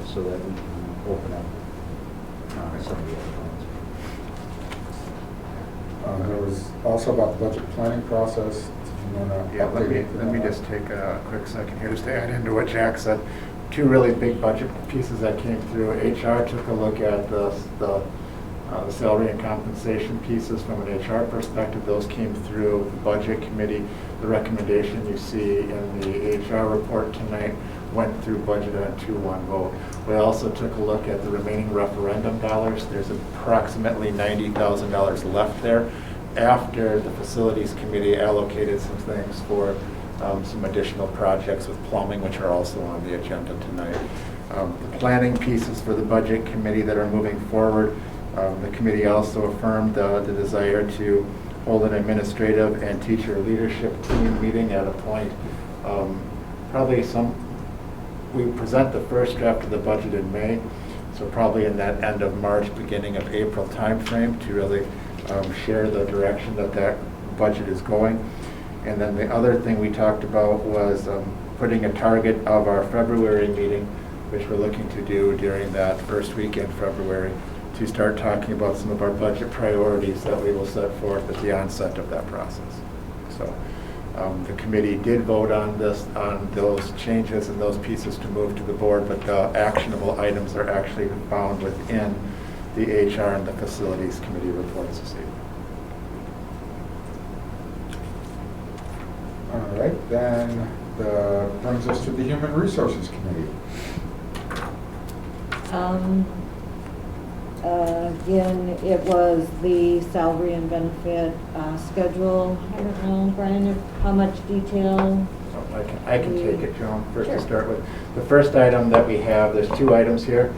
S3: so that we can open up some of the other funds.
S1: There was also about the budget planning process. Did you want to
S9: Yeah, let me just take a quick second here just to add into what Jack said. 2 really big budget pieces that came through. HR took a look at the salary and compensation pieces from an HR perspective. Those came through the budget committee. The recommendation you see in the HR report tonight went through budget on 2-1 vote. We also took a look at the remaining referendum dollars. There's approximately $90,000 left there after the facilities committee allocated some things for some additional projects with plumbing, which are also on the agenda tonight. The planning pieces for the budget committee that are moving forward. The committee also affirmed the desire to hold an administrative and teacher leadership team meeting at a point. We present the first draft of the budget in May, so probably in that end of March, beginning of April timeframe to really share the direction that budget is going. And then the other thing we talked about was putting a target of our February meeting, which we're looking to do during that first week in February, to start talking about some of our budget priorities that we will set forth at the onset of that process. So the committee did vote on those changes and those pieces to move to the board, but the actionable items are actually found within the HR and the facilities committee reports this evening.
S1: All right, then brings us to the Human Resources Committee.
S4: Again, it was the salary and benefit schedule. I don't know, Brian, how much detail?
S9: I can take it, Joan, first
S4: Sure.
S9: to start with. The first item that we have, there's 2 items here.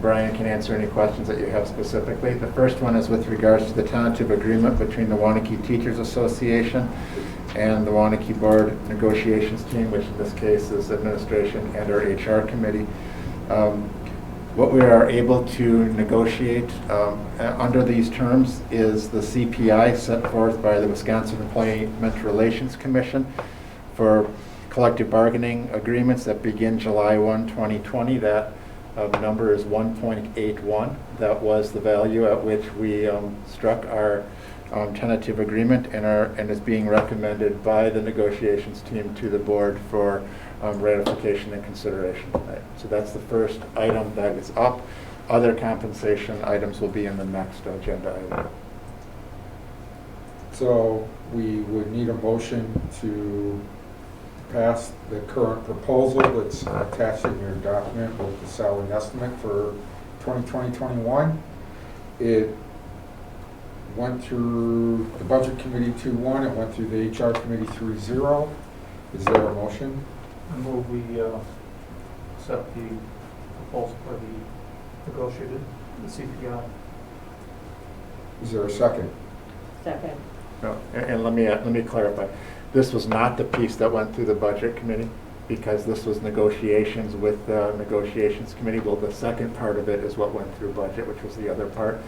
S9: Brian can answer any questions that you have specifically. The first one is with regards to the tentative agreement between the Waunakee Teachers Association and the Waunakee Board Negotiations Team, which in this case is administration and our HR committee. What we are able to negotiate under these terms is the CPI set forth by the Wisconsin Employment Relations Commission for collective bargaining agreements that begin July 1, 2020. That number is 1.81. That was the value at which we struck our tentative agreement and is being recommended by the negotiations team to the board for ratification and consideration tonight. So that's the first item that is up. Other compensation items will be in the next agenda item.
S1: So we would need a motion to pass the current proposal that's attached in your document with the salary estimate for 2020-21. It went through the budget committee 2-1, it went through the HR committee 3-0. Is there a motion?
S8: I move we accept the proposal for the negotiated, the CPI.
S1: Is there a second?
S4: Second.
S9: No, and let me clarify. This was not the piece that went through the budget committee because this was negotiations with the negotiations committee. Well, the second part of it is what went through budget, which was the other part.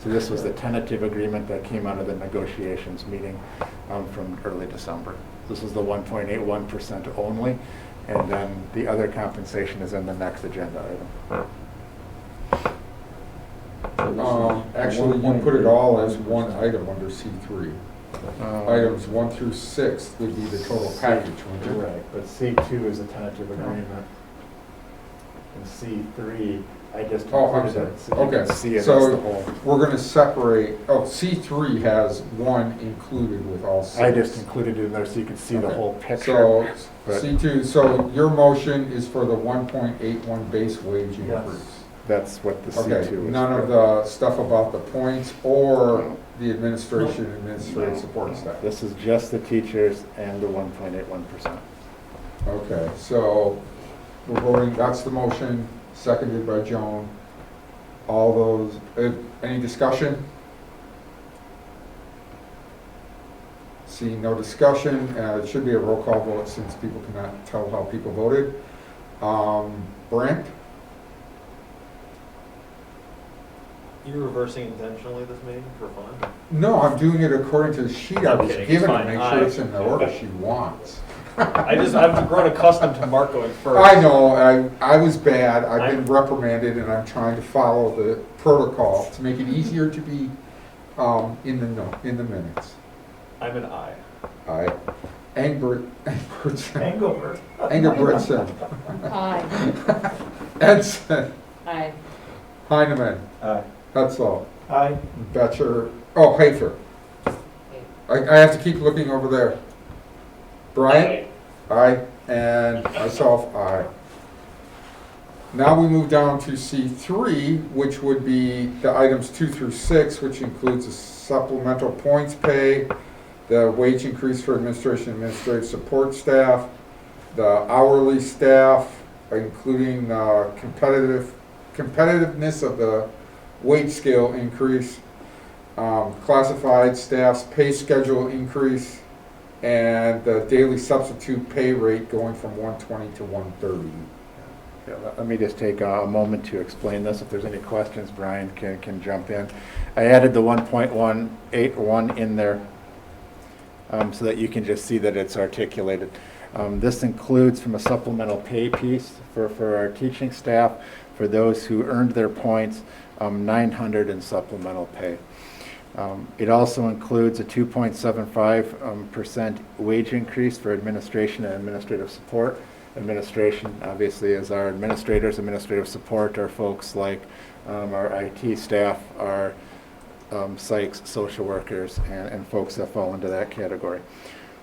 S9: So this was the tentative agreement that came out of the negotiations meeting from early December. This is the 1.81% only, and then the other compensation is in the next agenda item.
S1: Actually, you put it all as one item under C3. Items 1 through 6 would be the total package, wouldn't it?
S9: Right, but C2 is a tentative agreement. And C3, I just included it so you can see it as the whole.
S1: We're going to separate, C3 has 1 included with all 6.
S9: I just included it in there so you can see the whole picture.
S1: So
S9: But
S1: C2, so your motion is for the 1.81 base wage increase.
S9: that's what the
S1: Okay,
S9: C2 is.
S1: none of the stuff about the points or the administration, administrative support staff.
S9: This is just the teachers and the 1.81%.
S1: Okay, so we're voting, that's the motion, seconded by Joan. All those, any discussion? Seeing no discussion, it should be a roll call vote since people cannot tell how people voted. Brent?
S11: You reversing intentionally this meeting for fun?
S1: No, I'm doing it according to the sheet I was
S11: Okay,
S1: given to
S11: fine.
S1: make sure it's in the order she wants.
S11: I've grown accustomed to Mark going first.
S1: I know, I was bad, I've been reprimanded, and I'm trying to follow the protocol to make it easier to be in the minutes.
S11: I'm an I.
S1: Aye. Engelbert.
S4: Aye.
S1: Edson.
S4: Aye.
S1: Heineman.
S3: Aye.
S1: Hutzel.
S8: Aye.
S1: Betcher. Oh, Hafer. I have to keep looking over there. Brian? Aye. And myself, aye. Now we move down to C3, which would be the items 2 through 6, which includes the supplemental points pay, the wage increase for administration and administrative support staff, the hourly staff, including competitiveness of the wage scale increase, classified staff's pay schedule increase, and the daily substitute pay rate going from 120 to 130.
S9: Yeah, let me just take a moment to explain this. If there's any questions, Brian can jump in. I added the 1.181 in there so that you can just see that it's articulated. This includes from a supplemental pay piece for our teaching staff, for those who earned their points, 900 in supplemental pay. It also includes a 2.75% wage increase for administration and administrative support. Administration, obviously, is our administrators. Administrative support are folks like our IT staff, our psychs, social workers, and folks that fall into that category.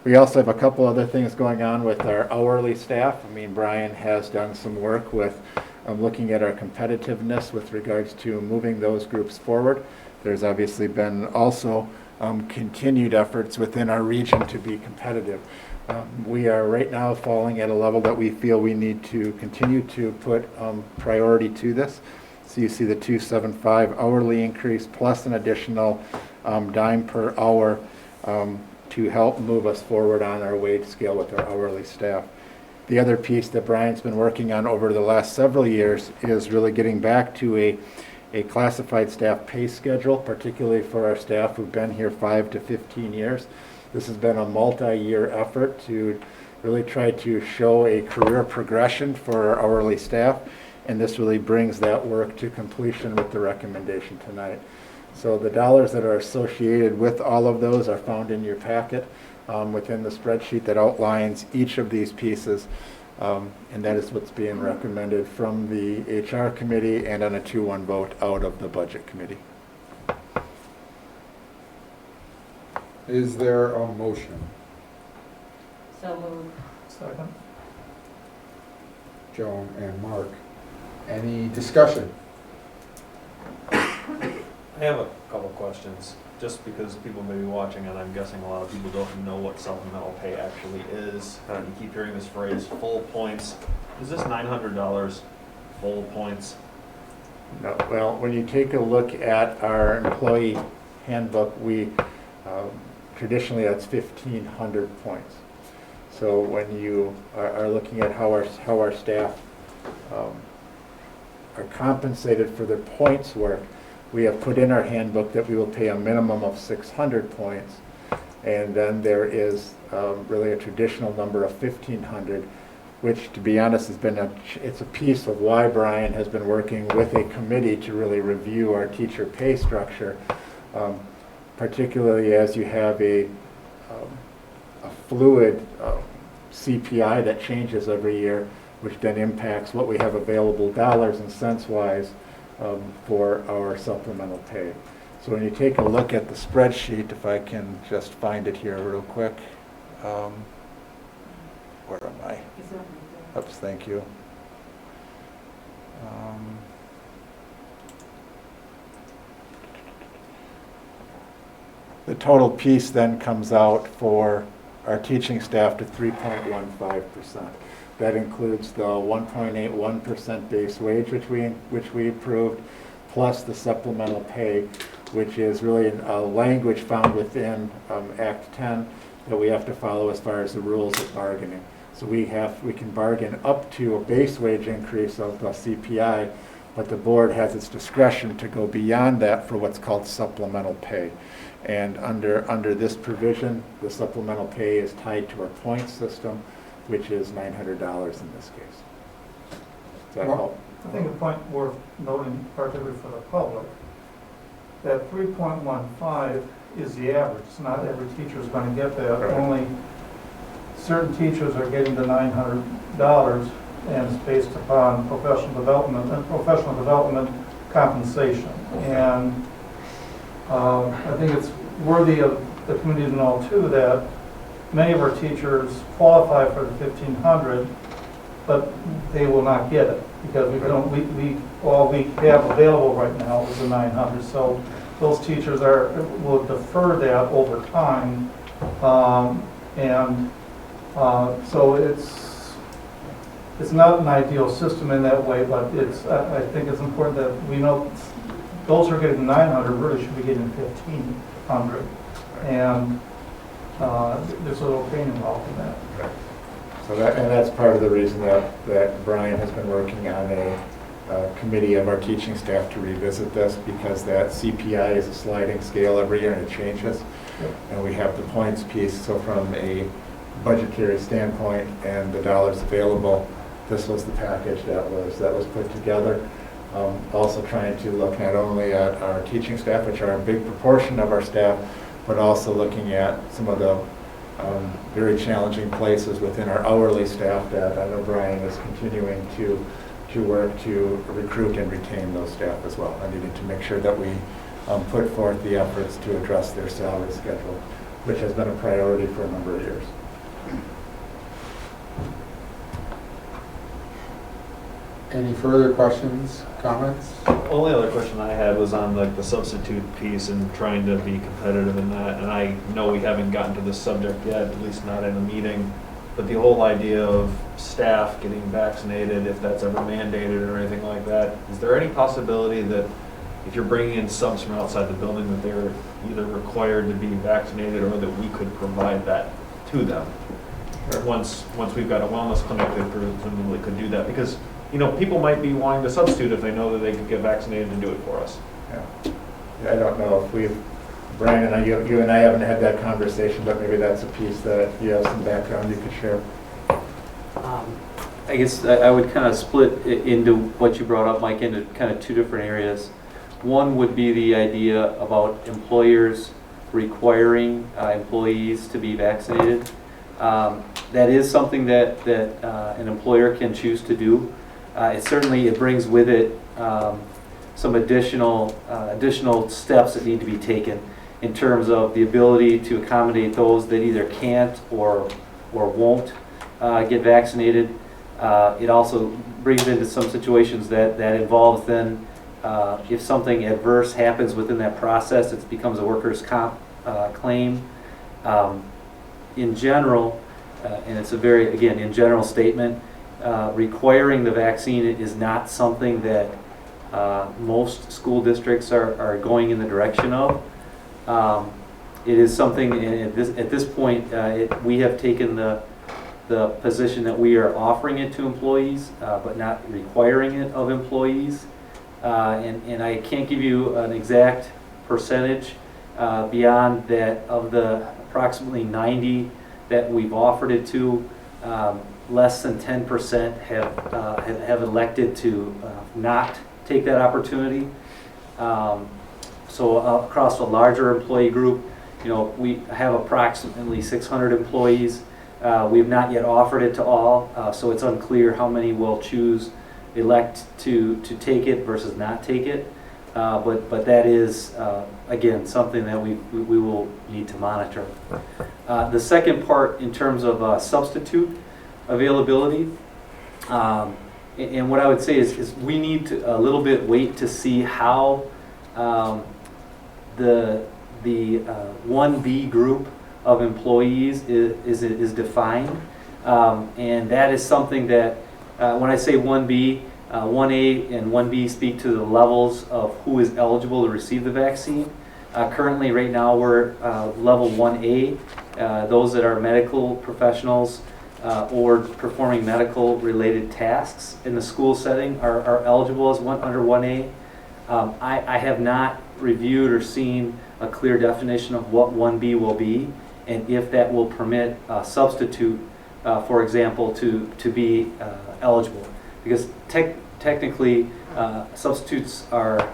S9: We also have a couple other things going on with our hourly staff. I mean, Brian has done some work with looking at our competitiveness with regards to moving those groups forward. There's obviously been also continued efforts within our region to be competitive. We are right now falling at a level that we feel we need to continue to put priority to this. So you see the 275 hourly increase plus an additional dime per hour to help move us forward on our wage scale with our hourly staff. The other piece that Brian's been working on over the last several years is really getting back to a classified staff pay schedule, particularly for our staff who've been here 5 to 15 years. This has been a multi-year effort to really try to show a career progression for our hourly staff, and this really brings that work to completion with the recommendation tonight. So the dollars that are associated with all of those are found in your packet within the spreadsheet that outlines each of these pieces, and that is what's being recommended from the HR committee and on a 2-1 vote out of the budget committee.
S1: Is there a motion?
S4: So moved.
S8: Second.
S1: Joan and Mark. Any discussion?
S11: I have a couple questions, just because people may be watching, and I'm guessing a lot of people don't know what supplemental pay actually is. You keep hearing this phrase, full points. Is this $900 full points?
S9: No, well, when you take a look at our employee handbook, we traditionally that's 1,500 points. So when you are looking at how our staff are compensated for their points work, we have put in our handbook that we will pay a minimum of 600 points, and then there is really a traditional number of 1,500, which, to be honest, has been it's a piece of why Brian has been working with a committee to really review our teacher pay structure, particularly as you have a fluid CPI that changes every year, which then impacts what we have available dollars and cents wise for our supplemental pay. So when you take a look at the spreadsheet, if I can just find it here real quick. Where am I? Oops, thank you. The total piece then comes out for our teaching staff to 3.15%. That includes the 1.81% base wage, which we approved, plus the supplemental pay, which is really a language found within Act 10 that we have to follow as far as the rules of bargaining. So we can bargain up to a base wage increase of the CPI, but the board has its discretion to go beyond that for what's called supplemental pay. And under this provision, the supplemental pay is tied to our point system, which is $900 in this case. Does that help?
S8: I think a point worth noting, particularly for the public, that 3.15 is the average. Not every teacher is going to get that.
S9: Right.
S8: Only certain teachers are getting the $900, and it's based upon professional development compensation. And I think it's worthy of the community to know too that many of our teachers qualify for the 1,500, but they will not get it because all we have available right now is the 900. So those teachers will defer that over time, so it's not an ideal system in that way, but I think it's important that we know those who are getting 900 really should be getting 1,500, and there's a little pain involved in that.
S9: Right. So that's part of the reason that Brian has been working on a committee of our teaching staff to revisit this, because that CPI is a sliding scale every year and it changes.
S8: Yep.
S9: And we have the points piece, so from a budgetary standpoint and the dollars available, this was the package that was put together. Also trying to look not only at our teaching staff, which are a big proportion of our staff, but also looking at some of the very challenging places within our hourly staff that I know Brian is continuing to work to recruit and retain those staff as well. I needed to make sure that we put forth the efforts to address their salary schedule, which has been a priority for a number of years.
S1: Any further questions, comments?
S11: Only other question I had was on the substitute piece and trying to be competitive in that. And I know we haven't gotten to this subject yet, at least not in a meeting. But the whole idea of staff getting vaccinated, if that's ever mandated or anything like that, is there any possibility that if you're bringing in subs from outside the building that they're either required to be vaccinated or that we could provide that to them? once we've got a wellness clinic, they presumably could do that, because, you know, people might be wanting to substitute if they know that they could get vaccinated and do it for us.
S9: Yeah, I don't know if we've, Brandon, you and I haven't had that conversation, but maybe that's a piece that you have some background you could share.
S13: I guess I would kind of split into what you brought up, Mike, into kind of two different areas. One would be the idea about employers requiring employees to be vaccinated. That is something that an employer can choose to do. It brings with it some additional steps that need to be taken in terms of the ability to accommodate those that either can't or won't get vaccinated. It also brings into some situations that involves then, if something adverse happens within that process, it becomes a workers' comp claim. In general, and it's a very, again, in general statement, requiring the vaccine is not something that most school districts are going in the direction of. It is something, and at this point, we have taken the position that we are offering it to employees, but not requiring it of employees. And I can't give you an exact percentage beyond that. Of the approximately 90 that we've offered it to, less than 10% have elected to not take that opportunity. So across a larger employee group, you know, we have approximately 600 employees. We have not yet offered it to all, so it's unclear how many will elect to take it versus not take it. But that is, again, something that we will need to monitor. The second part, in terms of substitute availability, and what I would say is we need to a little bit wait to see how the 1B group of employees is defined, and that is something that when I say 1B, 1A and 1B speak to the levels of who is eligible to receive the vaccine. Currently, right now, we're level 1A. Those that are medical professionals or performing medical-related tasks in the school setting are eligible as under 1A. I have not reviewed or seen a clear definition of what 1B will be, and if that will permit a substitute, for example, to be eligible. Because technically, substitutes are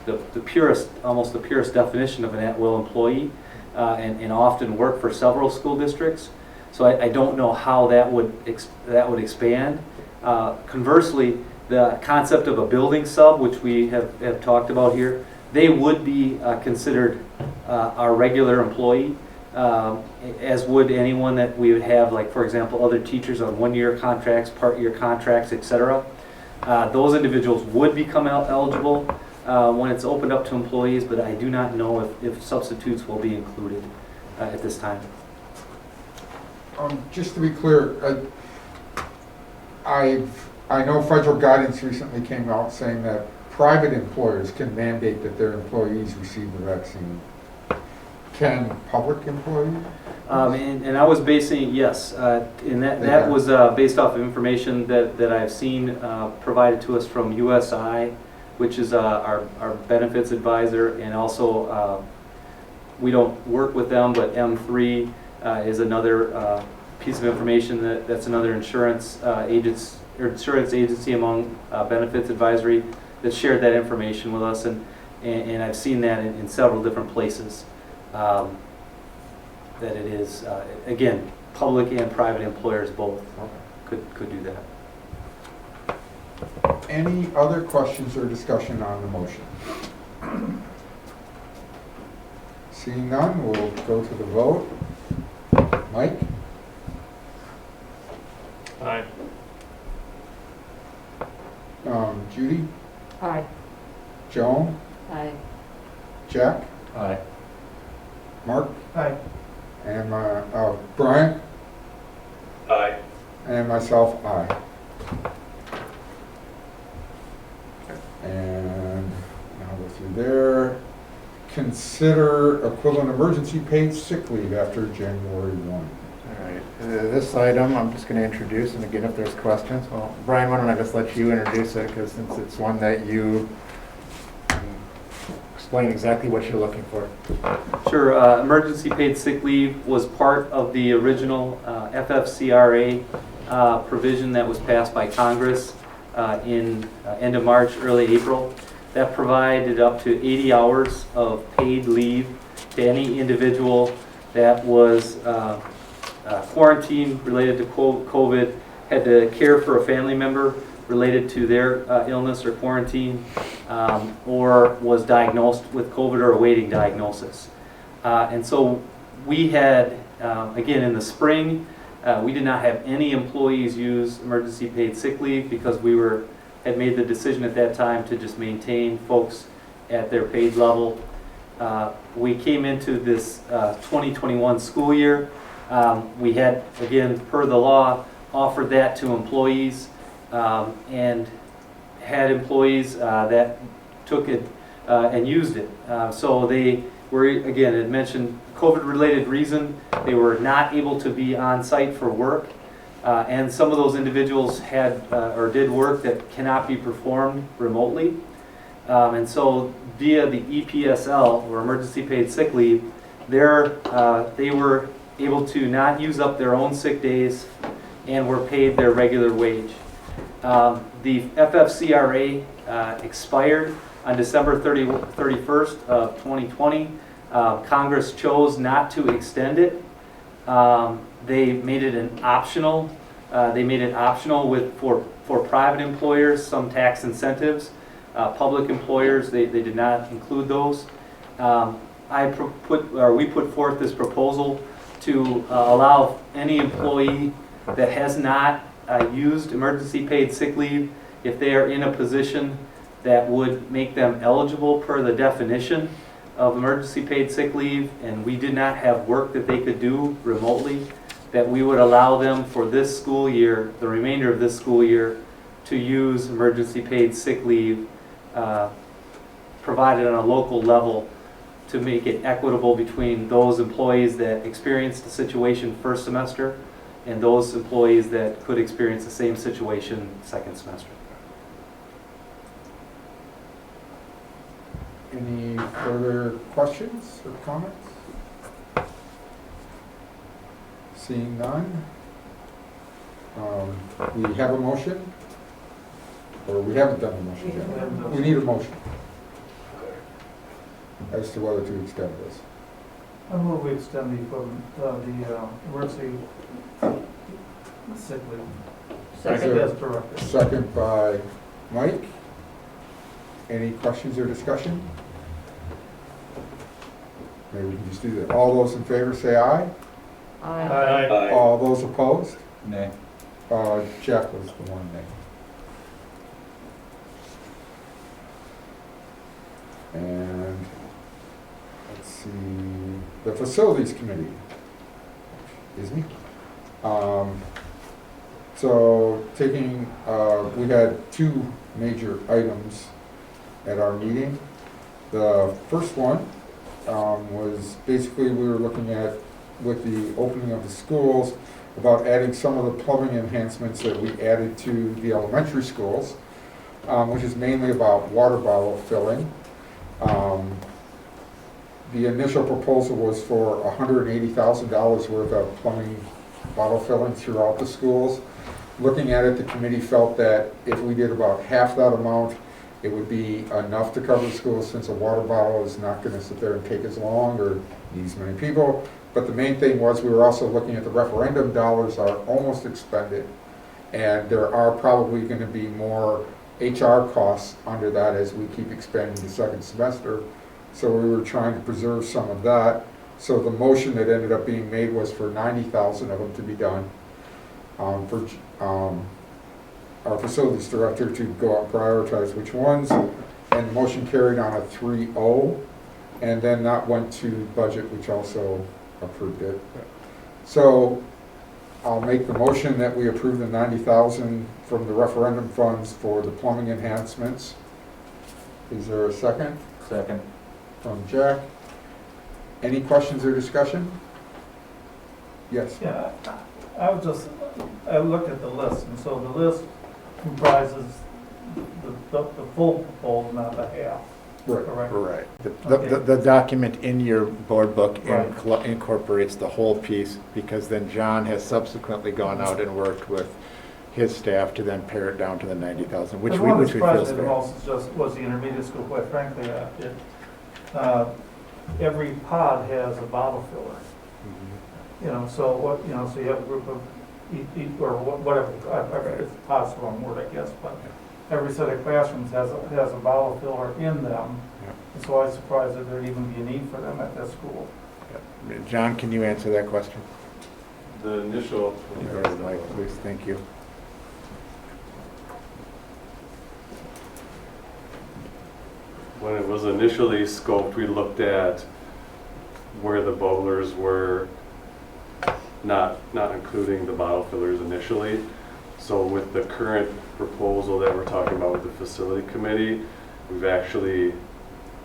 S13: the purest, almost the purest definition of an at-will employee, and often work for several school districts. So I don't know how that would expand. Conversely, the concept of a building sub, which we have talked about here, they would be considered our regular employee, as would anyone that we would have, like, for example, other teachers on one-year contracts, part-year contracts, etc. Those individuals would become eligible when it's opened up to employees, but I do not know if substitutes will be included at this time.
S1: Just to be clear, I know federal guidance recently came out saying that private employers can mandate that their employees receive the vaccine. Can public employees?
S13: And I was basing, yes, and that was based off of information that I've seen provided to us from USI, which is our benefits advisor, and also we don't work with them, but M3 is another piece of information that's another insurance agency among benefits advisory that shared that information with us, and I've seen that in several different places. That it is, again, public and private employers both could do that.
S1: Any other questions or discussion on the motion? Seeing none, we'll go to the vote. Mike?
S11: Aye.
S1: Judy?
S4: Aye.
S1: Joan?
S4: Aye.
S1: Jack?
S3: Aye.
S1: Mark?
S8: Aye.
S1: And Brian?
S11: Aye.
S1: And myself, aye. And now go through there. Consider equivalent emergency paid sick leave after January 1.
S9: All right. This item, I'm just going to introduce, and again, if there's questions, well, Brian, why don't I just let you introduce it, because since it's one that you explain exactly what you're looking for.
S13: Sure. Emergency paid sick leave was part of the original FFCRA provision that was passed by Congress in end of March, early April. That provided up to 80 hours of paid leave to any individual that was quarantined related to COVID, had to care for a family member related to their illness or quarantine, or was diagnosed with COVID or awaiting diagnosis. And so we had, again, in the spring, we did not have any employees use emergency paid sick leave because we had made the decision at that time to just maintain folks at their paid level. We came into this 2021 school year. We had, again, per the law, offered that to employees and had employees that took it and used it. So they were, again, it mentioned COVID-related reason, they were not able to be on site for work. And some of those individuals had or did work that cannot be performed remotely. And so via the EPSL, or Emergency Paid Sick Leave, they were able to not use up their own sick days and were paid their regular wage. The FFCRA expired on December 31st of 2020. Congress chose not to extend it. They made it an optional. They made it optional for private employers, some tax incentives. Public employers, they did not include those. We put forth this proposal to allow any employee that has not used emergency paid sick leave, if they are in a position that would make them eligible per the definition of emergency paid sick leave, and we did not have work that they could do remotely, that we would allow them for this school year, the remainder of this school year, to use emergency paid sick leave provided on a local level to make it equitable between those employees that experienced the situation first semester and those employees that could experience the same situation second semester.
S1: Any further questions or comments? Seeing none. We have a motion? Or we haven't done the motion yet? We need a motion as to whether to extend this.
S8: I move we extend the emergency sick leave.
S1: Second.
S8: As directed.
S1: Second by Mike. Any questions or discussion? Maybe we can just do that. All those in favor say aye.
S8: Aye.
S1: All those opposed?
S3: Nay.
S1: Jeff was the one nay. And let's see, the Facilities Committee is me. So taking, we had two major items at our meeting. The first one was basically we were looking at, with the opening of the schools, about adding some of the plumbing enhancements that we added to the elementary schools, which is mainly about water bottle filling. The initial proposal was for $180,000 worth of plumbing bottle filling throughout the schools. Looking at it, the committee felt that if we did about half that amount, it would be enough to cover the schools, since a water bottle is not going to sit there and take as long or need as many people. But the main thing was we were also looking at the referendum dollars are almost expended, and there are probably going to be more HR costs under that as we keep expanding the second semester. So we were trying to preserve some of that. So the motion that ended up being made was for 90,000 of them to be done. For our facilities director to go out and prioritize which ones, and the motion carried on a 3-0, and then that went to budget, which also approved it. So I'll make the motion that we approve the 90,000 from the referendum funds for the plumbing enhancements. Is there a second?
S3: Second.
S1: From Jack. Any questions or discussion? Yes.
S8: Yeah, I looked at the list, and so the list comprises the full proposal, not the half.
S1: Right.
S8: Correct?
S9: Right.
S8: Okay.
S9: The document in your board book
S8: Right.
S9: incorporates the whole piece, because then John has subsequently gone out and worked with his staff to then pare it down to the 90,000, which
S8: The
S9: we
S8: one that
S9: feel
S8: surprised
S9: is
S8: me the
S9: fair.
S8: most was the intermediate school, quite frankly. Every pod has a bottle filler.
S9: Mhm.
S8: You know, so what, you know, so you have a group of, or whatever, it's pod's the wrong word, I guess, but every set of classrooms has a bottle filler in them.
S9: Yeah.
S8: And so I was surprised that there'd even be a need for them at that school.
S9: Yeah. John, can you answer that question?
S15: The initial.
S9: Go ahead, Mike, please, thank you.
S15: When it was initially scoped, we looked at where the bubblers were, not including the bottle fillers initially. So with the current proposal that we're talking about with the facility committee, we've actually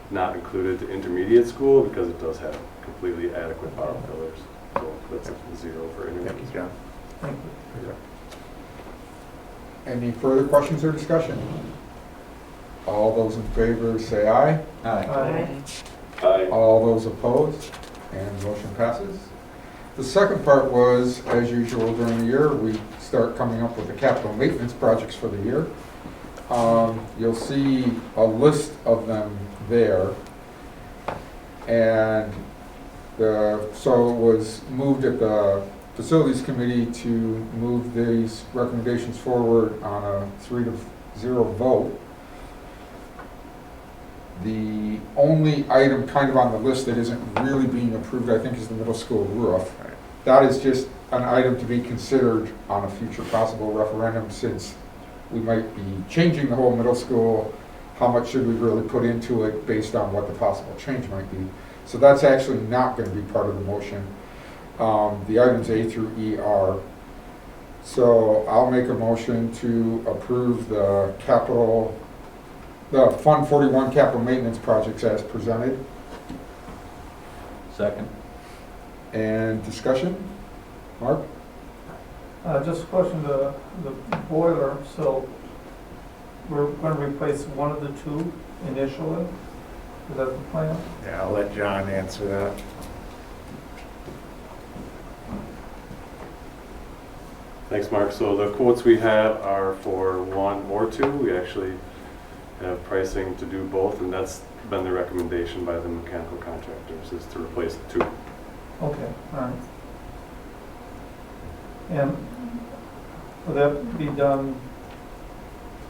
S15: not included the intermediate school because it does have completely adequate bottle fillers. So that's a 0 for intermediate.
S9: Thank you, John.
S8: Thank you.
S1: Any further questions or discussion? All those in favor say aye.
S8: Aye.
S15: Aye.
S1: All those opposed, and motion passes. The second part was, as usual during the year, we start coming up with the capital maintenance projects for the year. You'll see a list of them there. And so it was moved at the Facilities Committee to move these recommendations forward on a 3-0 vote. The only item kind of on the list that isn't really being approved, I think, is the middle school roof. That is just an item to be considered on a future possible referendum, since we might be changing the whole middle school. How much should we really put into it based on what the possible change might be? So that's actually not going to be part of the motion. The items A through E are. So I'll make a motion to approve the Fund 41 capital maintenance projects as presented.
S3: Second.
S1: And discussion? Mark?
S8: Just a question, the boiler, so we're going to replace one of the two initially? Is that the plan?
S9: Yeah, I'll let John answer that.
S15: Thanks, Mark. So the quotes we have are for 1 or 2. We actually have pricing to do both, and that's been the recommendation by the mechanical contractors, is to replace the 2.
S8: Okay, all right. And will that be done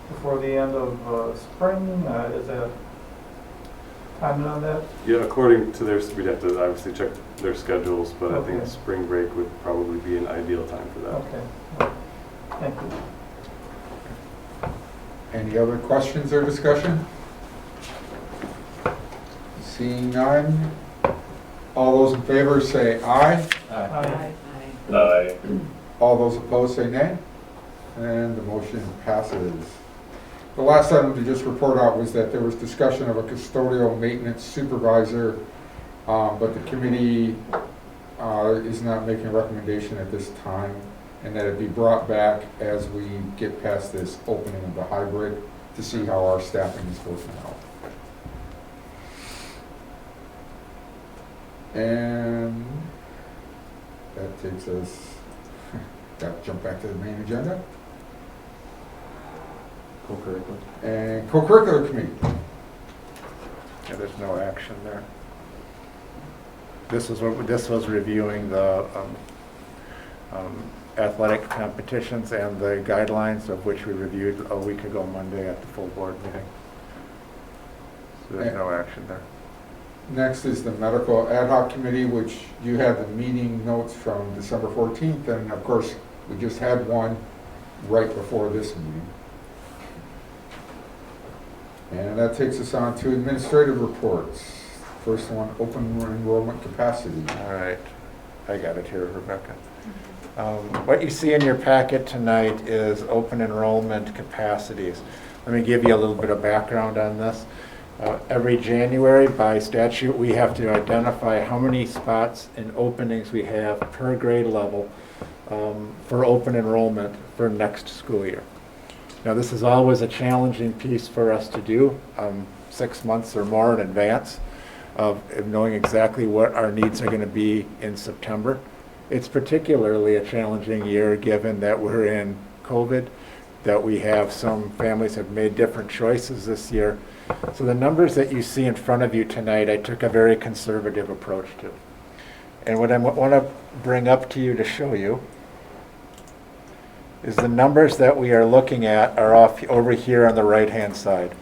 S8: before the end of spring? Is that timing on that?
S15: Yeah, according to theirs, we'd have to obviously check their schedules, but I think
S8: Okay.
S15: spring break would probably be an ideal time for that.
S8: Okay, all right. Thank you.
S1: Any other questions or discussion? Seeing none, all those in favor say aye.
S8: Aye.
S15: Aye.
S1: All those opposed say nay. And the motion passes. The last item to just report out was that there was discussion of a custodial maintenance supervisor, but the committee is not making a recommendation at this time, and that it be brought back as we get past this opening of the hybrid to see how our staffing is working out. And that takes us, got to jump back to the main agenda.
S3: Co-curricular.
S1: And co-curricular committee.
S9: Yeah, there's no action there. This was reviewing the athletic competitions and the guidelines, of which we reviewed a week ago Monday at the full board meeting. So there's no action there.
S1: Next is the medical ad hoc committee, which you have the meeting notes from December 14th, and of course, we just had one right before this meeting. And that takes us on to administrative reports. First one, open enrollment capacity.
S9: All right, I got it here, Rebecca. What you see in your packet tonight is open enrollment capacities. Let me give you a little bit of background on this. Every January, by statute, we have to identify how many spots and openings we have per grade level for open enrollment for next school year. Now, this is always a challenging piece for us to do, 6 months or more in advance of knowing exactly what our needs are going to be in September. It's particularly a challenging year given that we're in COVID, that we have some families have made different choices this year. So the numbers that you see in front of you tonight, I took a very conservative approach to. And what I want to bring up to you to show you is the numbers that we are looking at are off over here on the right-hand side.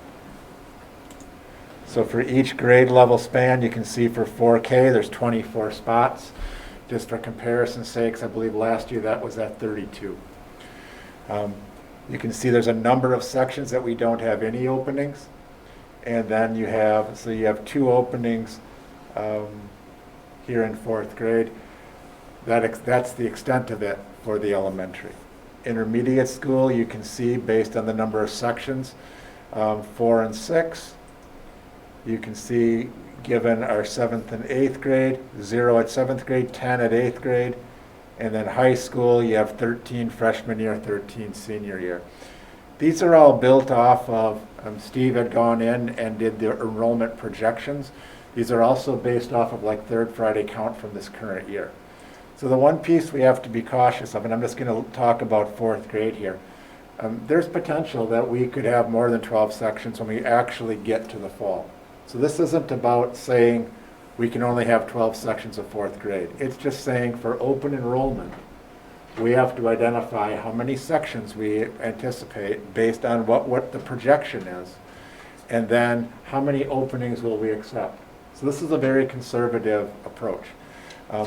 S9: So for each grade level span, you can see for 4K, there's 24 spots. Just for comparison's sakes, I believe last year that was at 32. You can see there's a number of sections that we don't have any openings. And then you have 2 openings here in 4th grade. That's the extent of it for the elementary. Intermediate school, you can see based on the number of sections, 4 and 6. You can see given our 7th and 8th grade, 0 at 7th grade, 10 at 8th grade, and then high school, you have 13 freshman year, 13 senior year. These are all built off of, Steve had gone in and did the enrollment projections. These are also based off of like third Friday count from this current year. So the one piece we have to be cautious of, and I'm just going to talk about 4th grade here, there's potential that we could have more than 12 sections when we actually get to the fall. So this isn't about saying we can only have 12 sections of 4th grade. It's just saying for open enrollment, we have to identify how many sections we anticipate based on what the projection is, and then how many openings will we accept. So this is a very conservative approach.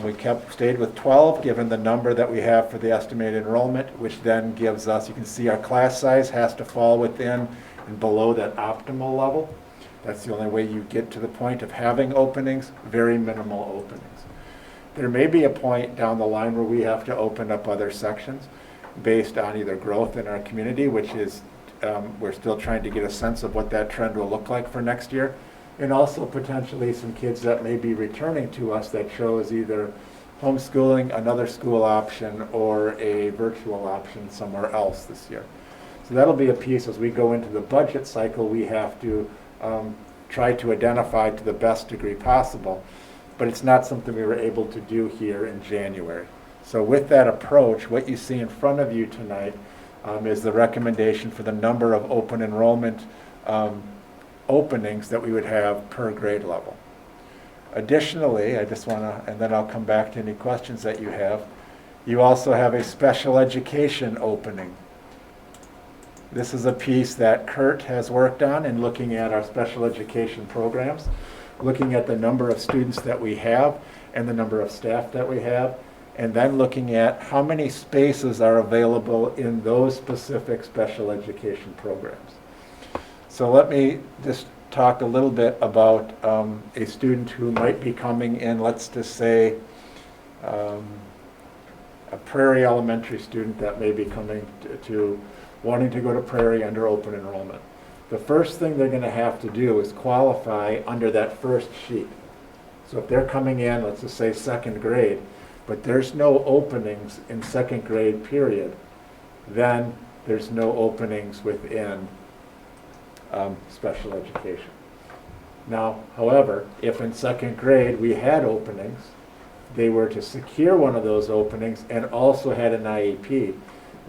S9: We stayed with 12 given the number that we have for the estimated enrollment, which then gives us, you can see our class size has to fall within and below that optimal level. That's the only way you get to the point of having openings, very minimal openings. There may be a point down the line where we have to open up other sections based on either growth in our community, which is, we're still trying to get a sense of what that trend will look like for next year, and also potentially some kids that may be returning to us that chose either homeschooling, another school option, or a virtual option somewhere else this year. So that'll be a piece as we go into the budget cycle we have to try to identify to the best degree possible, but it's not something we were able to do here in January. So with that approach, what you see in front of you tonight is the recommendation for the number of open enrollment openings that we would have per grade level. Additionally, I just want to, and then I'll come back to any questions that you have, you also have a special education opening. This is a piece that Kurt has worked on in looking at our special education programs, looking at the number of students that we have and the number of staff that we have, and then looking at how many spaces are available in those specific special education programs. So let me just talk a little bit about a student who might be coming in, let's just say, a Prairie Elementary student that may be coming to wanting to go to Prairie under open enrollment. The first thing they're going to have to do is qualify under that first sheet. So if they're coming in, let's just say 2nd grade, but there's no openings in 2nd grade period, then there's no openings within special education. Now, however, if in 2nd grade we had openings, they were to secure one of those openings and also had an IEP,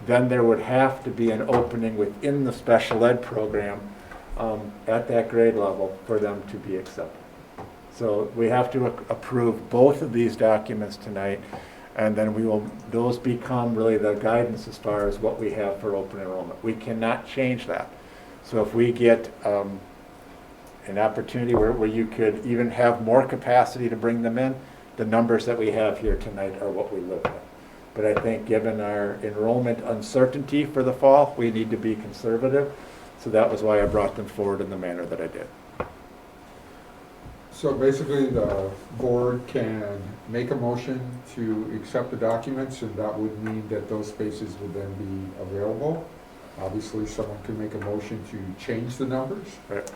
S9: then there would have to be an opening within the special ed program at that grade level for them to be accepted. So we have to approve both of these documents tonight, and then those become really the guidance as far as what we have for open enrollment. We cannot change that. So if we get an opportunity where you could even have more capacity to bring them in, the numbers that we have here tonight are what we live with. But I think given our enrollment uncertainty for the fall, we need to be conservative. So that was why I brought them forward in the manner that I did.
S1: So basically, the board can make a motion to accept the documents, and that would mean that those spaces would then be available. Obviously, someone could make a motion to change the numbers,
S9: right,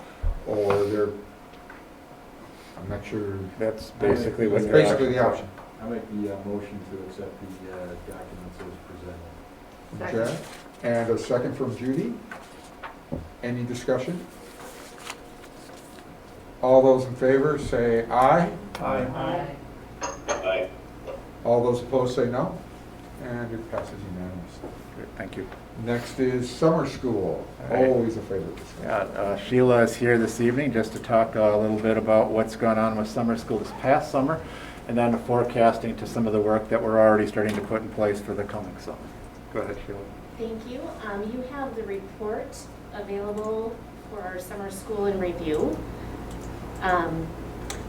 S1: or I'm not sure.
S9: That's basically what
S1: That's basically the option.
S3: I make the motion to accept the documents as presented.
S1: Okay, and a second from Judy. Any discussion? All those in favor say aye.
S8: Aye.
S9: Aye.
S1: All those opposed say no. And it passes unanimously.
S9: Great, thank you.
S1: Next is summer school,
S9: All right.
S1: always a favorite discussion.
S9: Yeah, Sheila is here this evening just to talk a little bit about what's gone on with summer school this past summer, and then the forecasting to some of the work that we're already starting to put in place for the coming summer. Go ahead, Sheila.
S16: Thank you. You have the report available for our summer school in review.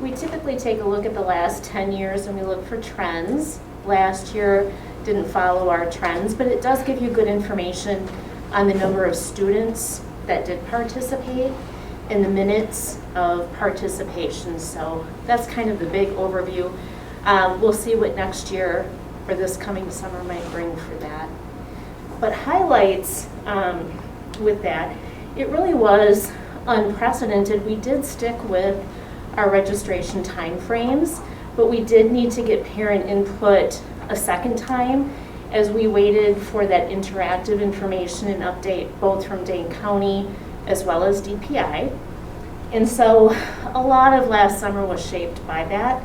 S16: We typically take a look at the last 10 years and we look for trends. Last year didn't follow our trends, but it does give you good information on the number of students that did participate and the minutes of participation. So that's kind of the big overview. We'll see what next year or this coming summer might bring for that. But highlights with that, it really was unprecedented. We did stick with our registration timeframes, but we did need to get parent input a second time as we waited for that interactive information and update both from Dane County as well as DPI. And so a lot of last summer was shaped by that.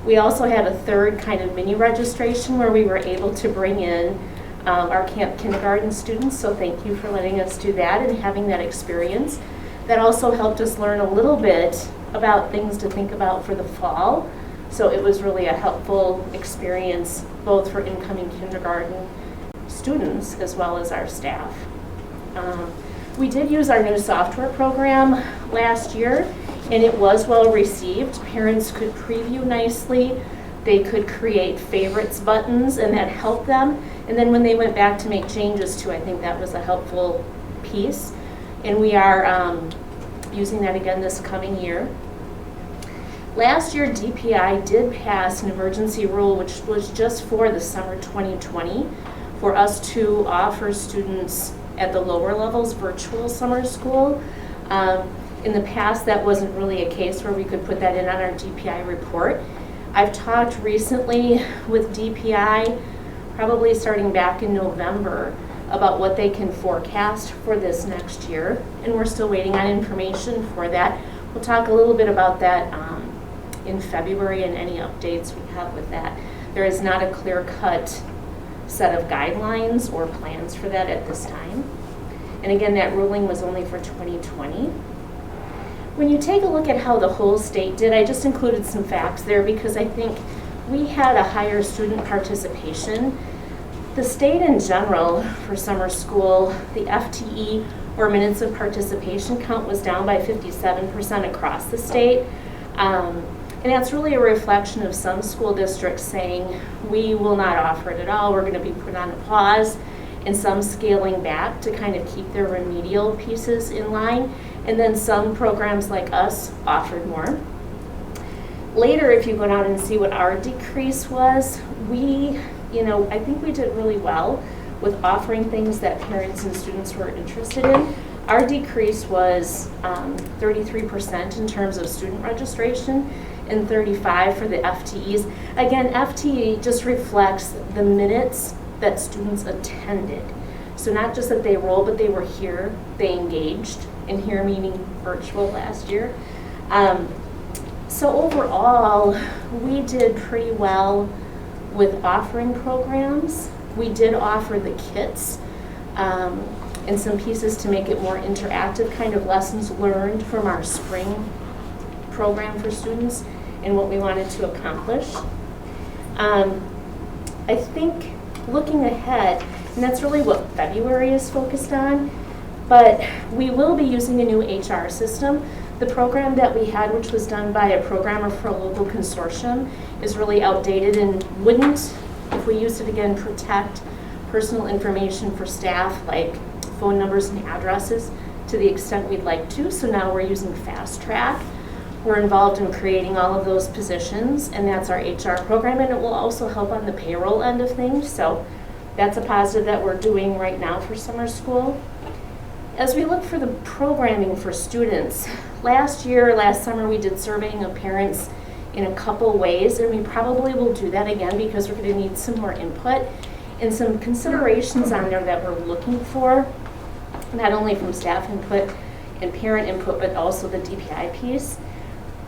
S16: We also had a third kind of mini registration where we were able to bring in our camp kindergarten students, so thank you for letting us do that and having that experience. That also helped us learn a little bit about things to think about for the fall. So it was really a helpful experience both for incoming kindergarten students as well as our staff. We did use our new software program last year and it was well received. Parents could preview nicely. They could create favorites buttons and that helped them. And then when they went back to make changes too, I think that was a helpful piece. And we are using that again this coming year. Last year, DPI did pass an emergency rule, which was just for the summer 2020, for us to offer students at the lower levels virtual summer school. In the past, that wasn't really a case where we could put that in on our DPI report. I've talked recently with DPI, probably starting back in November, about what they can forecast for this next year, and we're still waiting on information for that. We'll talk a little bit about that in February and any updates we have with that. There is not a clear-cut set of guidelines or plans for that at this time. And again, that ruling was only for 2020. When you take a look at how the whole state did, I just included some facts there because I think we had a higher student participation. The state in general for summer school, the FTE or minutes of participation count was down by 57% across the state. And that's really a reflection of some school districts saying, we will not offer it at all, we're gonna be put on a pause, and some scaling back to kind of keep their remedial pieces in line. And then some programs like us offered more. Later, if you go down and see what our decrease was, I think we did really well with offering things that parents and students were interested in. Our decrease was 33% in terms of student registration and 35% for the FTEs. Again, FTE just reflects the minutes that students attended. So not just that they enrolled, but they were here, they engaged, and here meaning virtual last year. So overall, we did pretty well with offering programs. We did offer the kits and some pieces to make it more interactive, kind of lessons learned from our spring program for students and what we wanted to accomplish. I think looking ahead, and that's really what February is focused on, but we will be using a new HR system. The program that we had, which was done by a programmer for a local consortium, is really outdated and wouldn't, if we used it again, protect personal information for staff like phone numbers and addresses to the extent we'd like to. So now we're using Fast Track. We're involved in creating all of those positions, and that's our HR program, and it will also help on the payroll end of things. So that's a positive that we're doing right now for summer school. As we look for the programming for students, last summer we did surveying of parents in a couple ways, and we probably will do that again because we're going to need some more input and some considerations on there that we're looking for, not only from staff input and parent input, but also the DPI piece,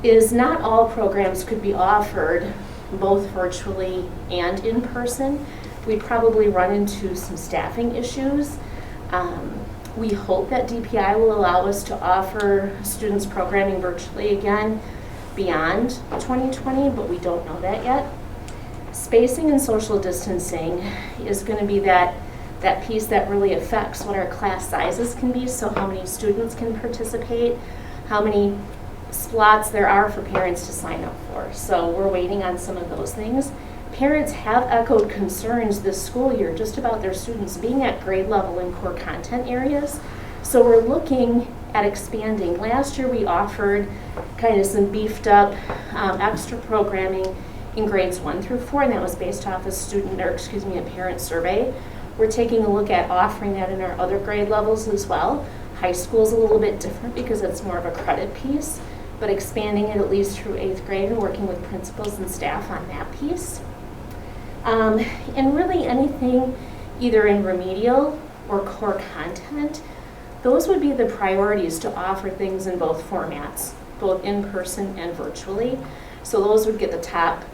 S16: is not all programs could be offered both virtually and in person. We'd probably run into some staffing issues. We hope that DPI will allow us to offer students programming virtually again beyond 2020, but we don't know that yet. Spacing and social distancing is going to be that piece that really affects what our class sizes can be, so how many students can participate, how many slots there are for parents to sign up for. So we're waiting on some of those things. Parents have echoed concerns this school year just about their students being at grade level in core content areas. So we're looking at expanding. Last year we offered kind of some beefed up extra programming in grades 1 through 4, and that was based off a parent survey. We're taking a look at offering that in our other grade levels as well. High school's a little bit different because it's more of a credit piece, but expanding it at least through 8th grade and working with principals and staff on that piece. And really anything either in remedial or core content, those would be the priorities to offer things in both formats, both in person and virtually. So those would get the top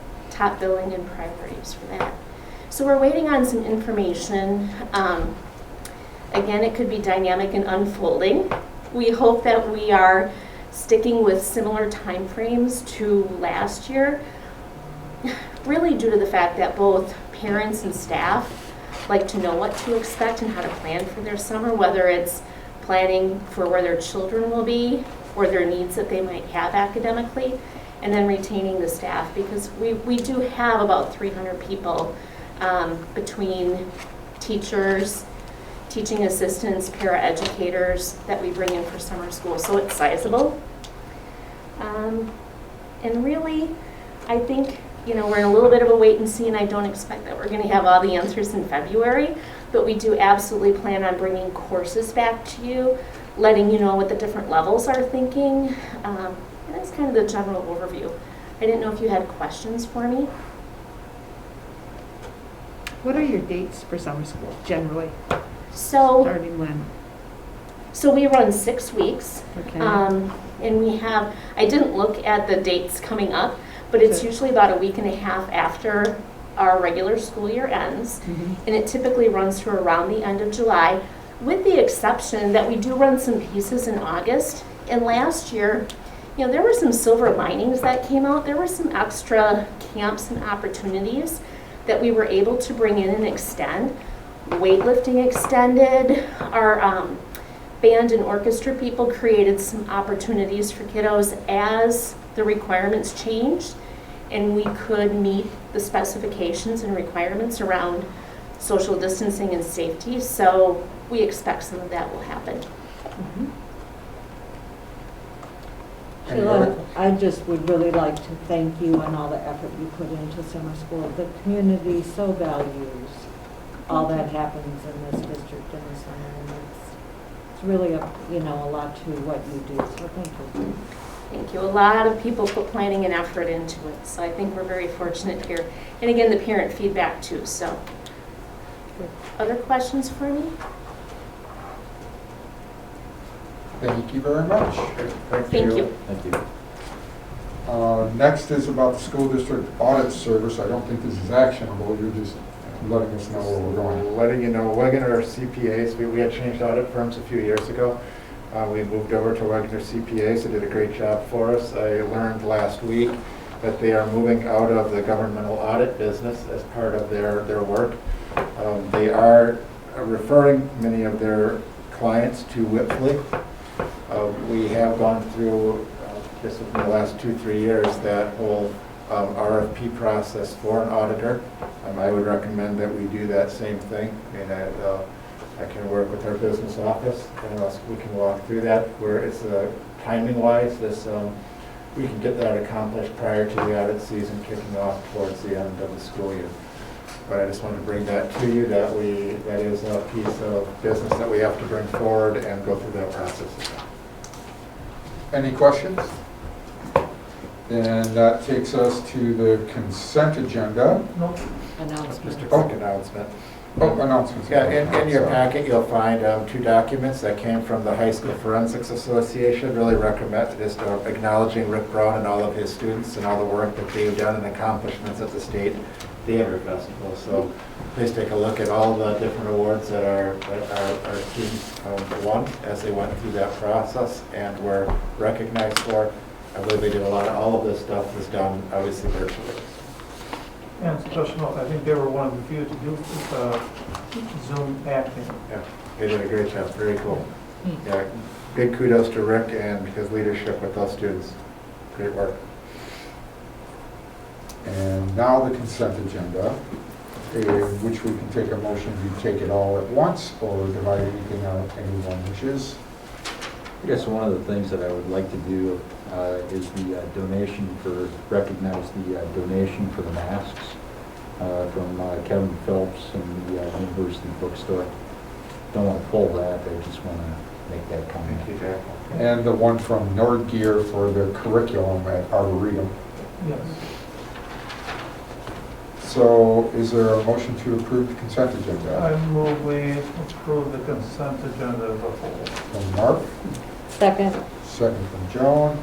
S16: billing and priorities for that. So we're waiting on some information. Again, it could be dynamic and unfolding. We hope that we are sticking with similar timeframes to last year, really due to the fact that both parents and staff like to know what to expect and how to plan for their summer, whether it's planning for where their children will be or their needs that they might have academically, and then retaining the staff, because we do have about 300 people between teachers, teaching assistants, paraeducators that we bring in for summer school, so it's sizable. And really, I think, we're in a little bit of a wait and see, and I don't expect that we're going to have all the answers in February, but we do absolutely plan on bringing courses back to you, letting you know what the different levels are thinking. And that's kind of the general overview. I didn't know if you had questions for me.
S10: What are your dates for summer school, generally?
S16: So,
S10: starting when?
S16: So we run 6 weeks.
S10: Okay.
S16: And we have, I didn't look at the dates coming up, but it's usually about a week and a half after our regular school year ends.
S10: Mm-hmm.
S16: And it typically runs through around the end of July, with the exception that we do run some pieces in August. And last year, there were some silver linings that came out. There were some extra camps and opportunities that we were able to bring in and extend. Weightlifting extended. Our band and orchestra people created some opportunities for kiddos as the requirements changed, and we could meet the specifications and requirements around social distancing and safety. So we expect some of that will happen.
S10: Mm-hmm.
S4: Sheila, I just would really like to thank you and all the effort you put into summer school. The community so values all that happens in this district in the summer, and it's really a lot to what you do, so thank you.
S16: Thank you. A lot of people put planning and effort into it, so I think we're very fortunate here. And again, the parent feedback too, so. Other questions for me?
S1: Thank you very much.
S16: Thank you.
S3: Thank you.
S1: Next is about the school district audit service. I don't think this is actionable. You're just letting us know where we're going.
S9: Letting you know, Wegener CPAs, we had changed audit firms a few years ago. We moved over to Wegener CPAs. They did a great job for us. I learned last week that they are moving out of the governmental audit business as part of their work. They are referring many of their clients to Whitley. We have gone through, just in the last 2-3 years, that whole RFP process for an auditor. I would recommend that we do that same thing. I can work with our business office, and we can walk through that. Where it's timing-wise, we can get that accomplished prior to the audit season kicking off towards the end of the school year. But I just wanted to bring that to you, that is a piece of business that we have to bring forward and go through that process.
S1: Any questions? And that takes us to the consent agenda.
S8: Nope.
S4: Announcement.
S9: Just a quick announcement.
S1: Oh, announcements.
S9: Yeah, in your packet, you'll find 2 documents that came from the High School Forensics Association. Really recommend just acknowledging Rick Brown and all of his students and all the work that they've done and accomplishments at the State Theater Festival. So please take a look at all the different awards that our students won as they went through that process and were recognized for. I believe they did all of this stuff was done obviously virtually.
S8: And special note, I think they were one of the few to do Zoom acting.
S9: Yeah, they did a great job, very cool. Yeah, big kudos to Rick and his leadership with those students. Great work.
S1: And now the consent agenda, in which we can take a motion to take it all at once or divide anything out anyone wishes.
S3: I guess one of the things that I would like to do is the recognize the donation for the masks from Kevin Phelps and the University Bookstore. Don't want to pull that, I just want to make that comment.
S9: Thank you, Jack.
S1: And the one from Nordgear for the curriculum at Arboretum.
S8: Yes.
S1: So is there a motion to approve the consent agenda?
S8: I move we approve the consent agenda as a whole.
S1: From Mark,
S4: Second.
S1: second from Joan.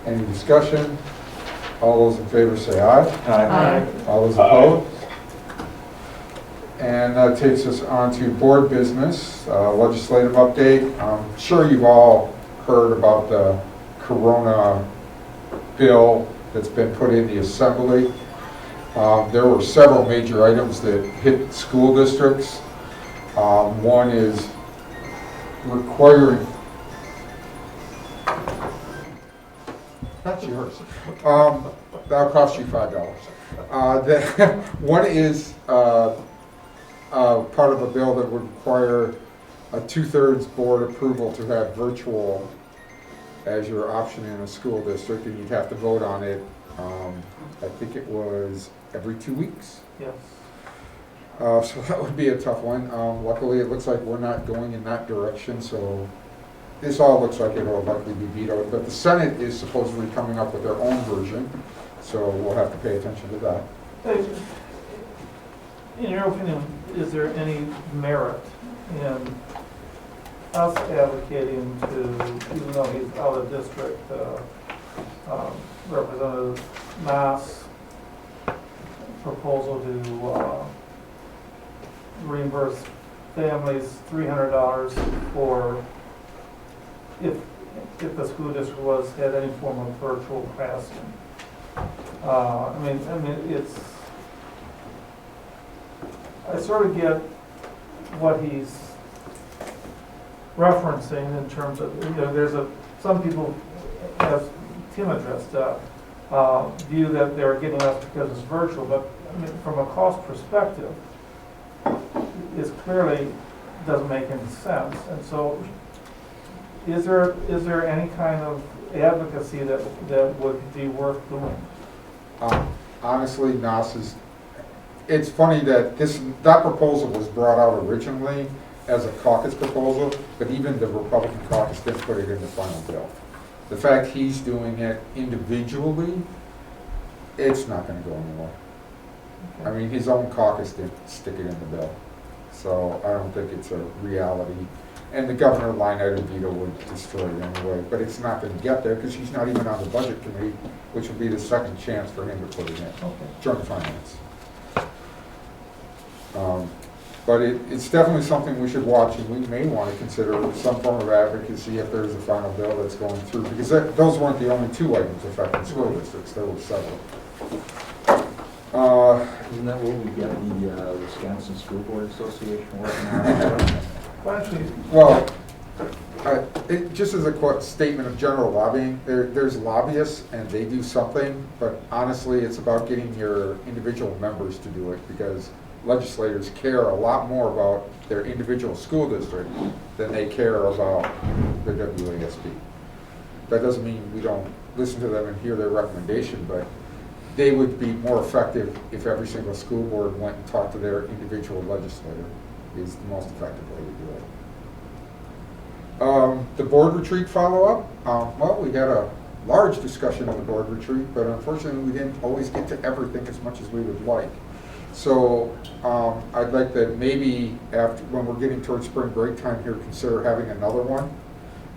S1: Any discussion? All those in favor say aye.
S4: Aye.
S1: All those opposed? And that takes us on to board business, legislative update. I'm sure you've all heard about the Corona bill that's been put in the Assembly. There were several major items that hit school districts. One is requiring, that's yours. That'll cost you $5. One is part of a bill that would require a 2/3 board approval to have virtual as your option in a school district, and you'd have to vote on it. I think it was every 2 weeks.
S8: Yes.
S1: So that would be a tough one. Luckily, it looks like we're not going in that direction, so this all looks like it will likely be vetoed. But the Senate is supposedly coming up with their own version, so we'll have to pay attention to that.
S8: In your opinion, is there any merit in us advocating to, even though he's out of district, Representative Mass' proposal to reimburse families $300 for if the school district had any form of virtual classroom? I mean, it's. I sort of get what he's referencing in terms of, some people, as Tim addressed, view that they're getting us because it's virtual, but I mean, from a cost perspective, it clearly doesn't make any sense. And so, is there any kind of advocacy that would be worth doing?
S1: Honestly, it's funny that that proposal was brought out originally as a caucus proposal, but even the Republican caucus didn't put it in the final bill. The fact he's doing it individually, it's not going to go anywhere. I mean, his own caucus didn't stick it in the bill, so I don't think it's a reality. And the governor line item veto would destroy it anyway, but it's not going to get there because he's not even on the budget committee, which will be the second chance for him to put it in, joint finance. But it's definitely something we should watch, and we may want to consider some form of advocacy if there's a final bill that's going through, because those weren't the only 2 items affecting school districts, there were several.
S3: Isn't that what we get the Wisconsin School Board Association working on?
S1: Well, just as a statement of general lobbying, there's lobbyists and they do something, but honestly, it's about getting your individual members to do it, because legislators care a lot more about their individual school district than they care about the WASB. That doesn't mean we don't listen to them and hear their recommendation, but they would be more effective if every single school board went and talked to their individual legislator. Is the most effective way to do it. The board retreat follow-up, well, we had a large discussion of the board retreat, but unfortunately, we didn't always get to everything as much as we would like. So I'd like that maybe after, when we're getting towards spring break time here, consider having another one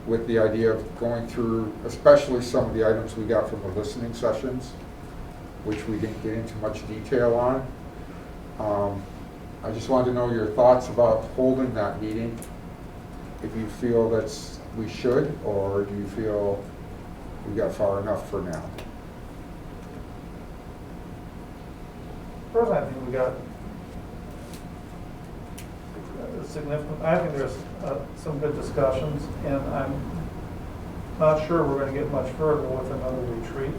S1: with the idea of going through, especially some of the items we got from the listening sessions, which we didn't get into much detail on. I just wanted to know your thoughts about holding that meeting, if you feel that's we should, or do you feel we got far enough for now?
S8: First, I think we got significant, I think there's some good discussions, and I'm not sure we're going to get much further with another retreat.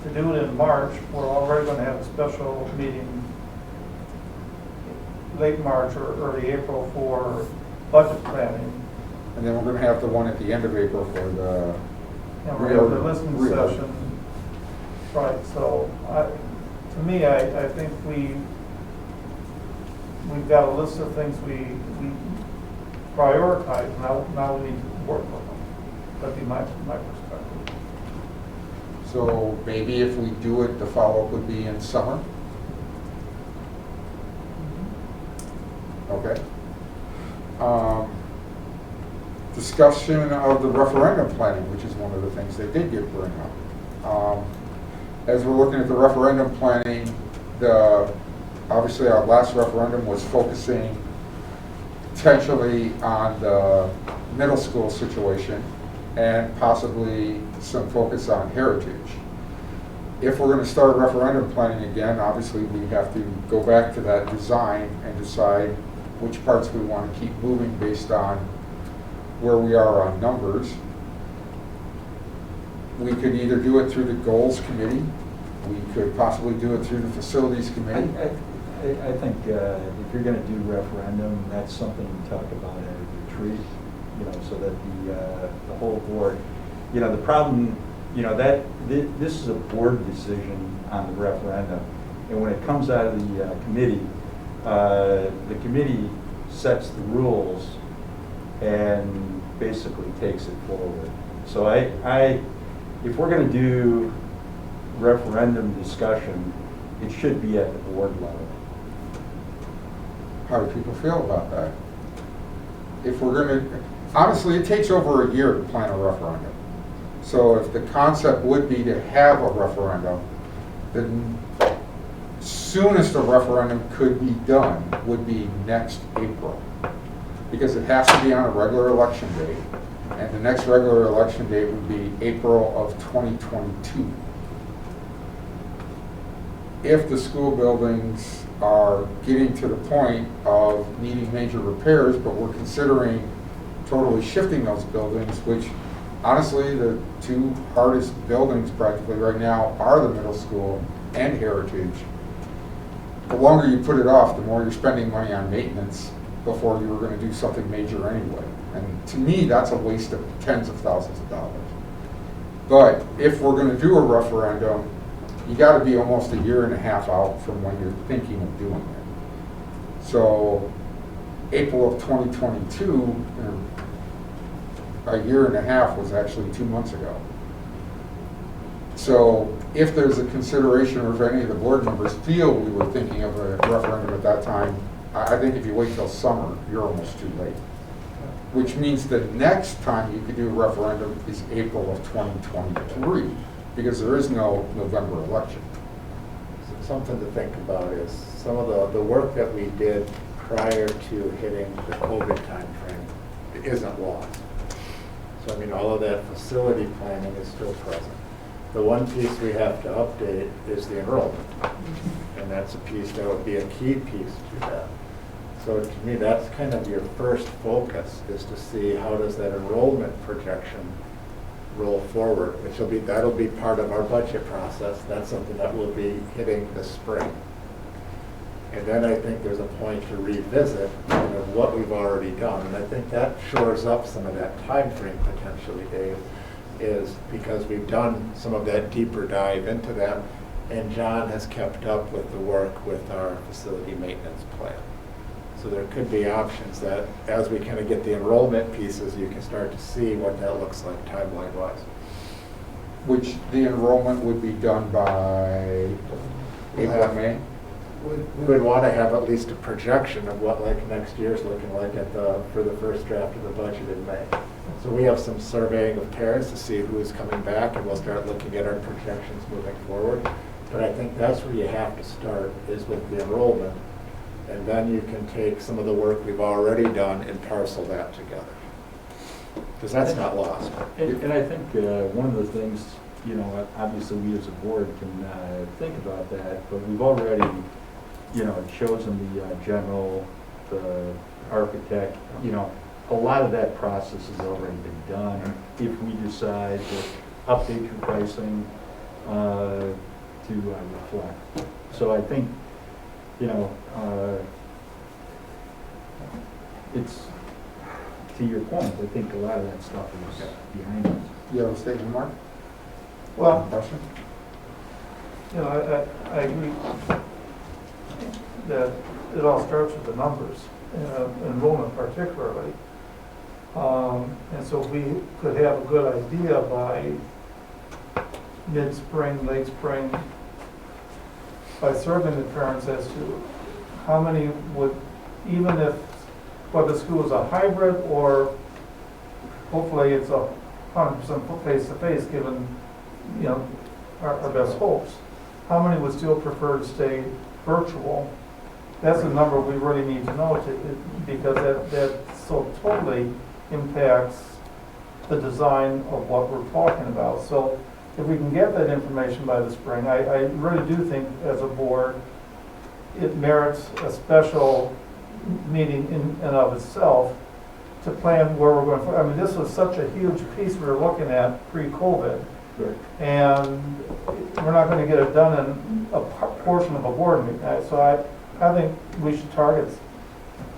S8: To do it in March, we're already going to have a special meeting late March or early April for budget planning.
S1: And then we're going to have the one at the end of April for the
S8: And we have the listening session. Right, so to me, I think we've got a list of things we prioritize. Now we need to work with them. That'd be my perspective.
S1: So maybe if we do it, the follow-up would be in summer? Okay. Discussion of the referendum planning, which is one of the things they did bring up. As we're looking at the referendum planning, obviously our last referendum was focusing potentially on the middle school situation and possibly some focus on heritage. If we're going to start referendum planning again, obviously we have to go back to that design and decide which parts we want to keep moving based on where we are on numbers. We could either do it through the goals committee, we could possibly do it through the facilities committee.
S3: I think if you're going to do referendum, that's something you talk about at a retreat, so that the whole board, the problem, that this is a board decision on the referendum, and when it comes out of the committee sets the rules and basically takes it forward. So if we're going to do referendum discussion, it should be at the board level.
S1: How do people feel about that? If we're going to, honestly, it takes over a year to plan a referendum. So if the concept would be to have a referendum, then soonest a referendum could be done would be next April, because it has to be on a regular election date, and the next regular election date would be April of 2022. If the school buildings are getting to the point of needing major repairs, but we're considering totally shifting those buildings, which honestly the two hardest buildings practically right now are the middle school and heritage. The longer you put it off, the more you're spending money on maintenance before you were going to do something major anyway. And to me, that's a waste of tens of thousands of dollars. But if we're going to do a referendum, you got to be almost a year and a half out from when you're thinking of doing it. So April of 2022, a year and a half was actually 2 months ago. So if there's a consideration, or if any of the board members feel we were thinking of a referendum at that time, I think if you wait till summer, you're almost too late. Which means the next time you could do a referendum is April of 2023, because there is no November election.
S9: Something to think about is some of the work that we did prior to hitting the COVID timeframe isn't lost. So all of that facility planning is still present. The one piece we have to update is the enrollment. And that's a piece that would be a key piece to that. So to me, that's kind of your first focus, is to see how does that enrollment projection roll forward, that'll be part of our budget process. That's something that will be hitting this spring. And then I think there's a point to revisit what we've already done. And I think that shores up some of that time frame potentially, Dave, is because we've done some of that deeper dive into that, and John has kept up with the work with our facility maintenance plan. So there could be options that, as we kind of get the enrollment pieces, you can start to see what that looks like timeline-wise.
S1: Which the enrollment would be done by April, May?
S9: We would want to have at least a projection of what like next year's looking like for the first draft of the budget in May. So we have some surveying of parents to see who is coming back, and we'll start looking at our projections moving forward. But I think that's where you have to start, is with the enrollment. And then you can take some of the work we've already done and parcel that together. Because that's not lost.
S3: And I think one of the things, you know, obviously we as a board can think about that, but we've already, you know, chosen the general, the architect, you know, a lot of that process has already been done. If we decide to update your pricing to reflect. So I think, you know, it's, to your point, I think a lot of that stuff is behind us.
S1: You have a statement, Mark?
S8: Well,
S1: Question?
S8: you know, I agree that it all starts with the numbers, enrollment particularly. And so we could have a good idea by mid-spring, late spring, by surveying the parents as to how many would, even if, whether the school is a hybrid or hopefully it's 100% face-to-face, given, you know, our best hopes, how many would still prefer to stay virtual? That's a number we really need to know because that so totally impacts the design of what we're talking about. So if we can get that information by the spring, I really do think as a board, it merits a special meeting in and of itself to plan where we're going. I mean, this was such a huge piece we were looking at pre-COVID.
S3: Right.
S8: And we're not going to get it done in a portion of a board meeting. So I think we should target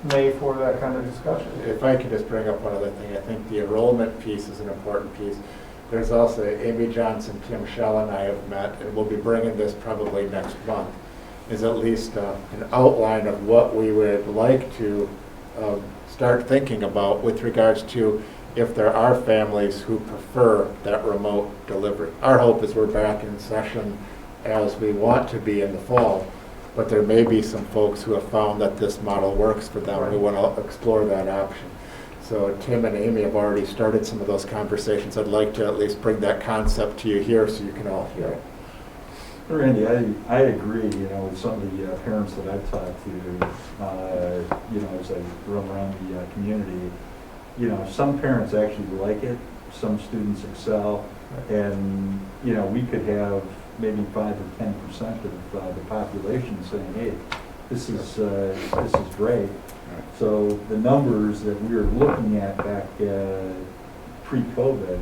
S8: May for that kind of discussion.
S9: If I could just bring up one other thing, I think the enrollment piece is an important piece. There's also Amy Johnson, Tim Schell, and I have met, and we'll be bringing this probably next month, is at least an outline of what we would like to start thinking about with regards to if there are families who prefer that remote delivery. Our hope is we're back in session as we want to be in the fall, but there may be some folks who have found that this model works for them. We want to explore that option. So Tim and Amy have already started some of those conversations. I'd like to at least bring that concept to you here so you can all hear it.
S3: Randy, I agree, you know, with some of the parents that I've talked to, you know, as I roam around the community, you know, some parents actually like it, some students excel, and, you know, we could have maybe 5 or 10% of the population saying, hey, this is great. So the numbers that we were looking at back pre-COVID,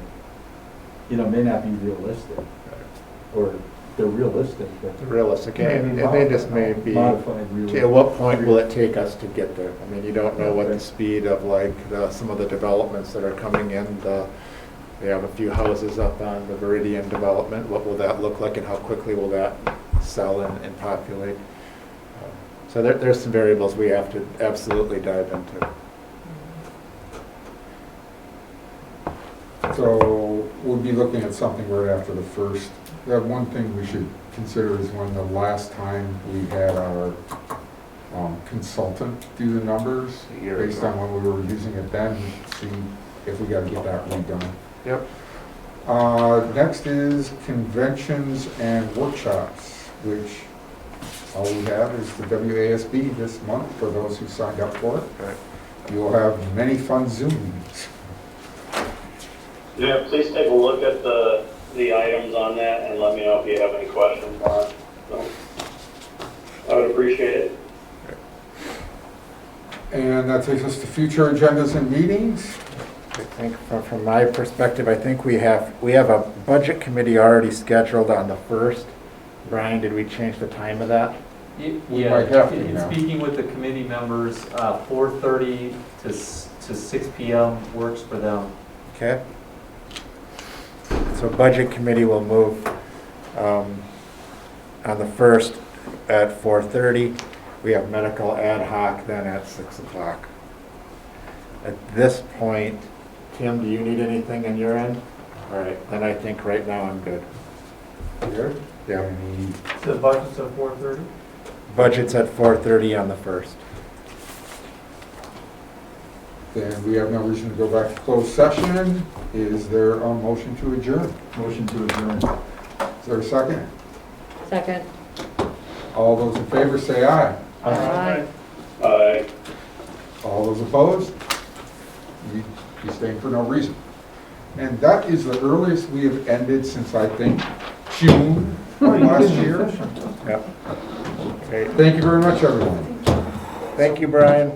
S3: you know, may not be realistic, or they're realistic, but
S9: realistic, and they just may be,
S3: modified.
S9: at what point will it take us to get there? I mean, you don't know what the speed of like some of the developments that are coming in. They have a few houses up on the Viridian development. What will that look like, and how quickly will that sell and populate? So there's some variables we have to absolutely dive into.
S1: So we'll be looking at something right after the first. One thing we should consider is when the last time we had our consultant do the numbers, based on when we were using it then, see if we got to get that redone.
S9: Yep.
S1: Next is conventions and workshops, which all we have is the WASB this month for those who signed up for it.
S9: Right.
S1: You'll have many fun Zoom meetings.
S17: Yeah, please take a look at the items on that and let me know if you have any questions on it. So, I would appreciate it.
S1: And that takes us to future agendas and meetings.
S9: I think from my perspective, I think we have a budget committee already scheduled on the 1st. Brian, did we change the time of that?
S1: We might have to
S13: in
S1: now.
S13: Speaking with the committee members, 4:30 to 6 p.m. works for them.
S9: Okay. So budget committee will move on the 1st at 4:30. We have medical ad hoc then at 6 o'clock. At this point, Tim, do you need anything on your end? All right, then I think right now I'm good.
S3: Here?
S9: Yeah.
S8: The budget's at 4:30?
S9: Budget's at 4:30 on the 1st.
S1: Then we have no reason to go back to closed session. Is there a motion to adjourn?
S8: Motion to adjourn.
S1: Is there a second?
S4: Second.
S1: All those in favor say aye.
S4: Aye.
S17: Aye.
S1: All those opposed? You staying for no reason. And that is the earliest we have ended since, I think, June of last year.
S9: Yep. Okay.
S1: Thank you very much, everyone.
S9: Thank you, Brian.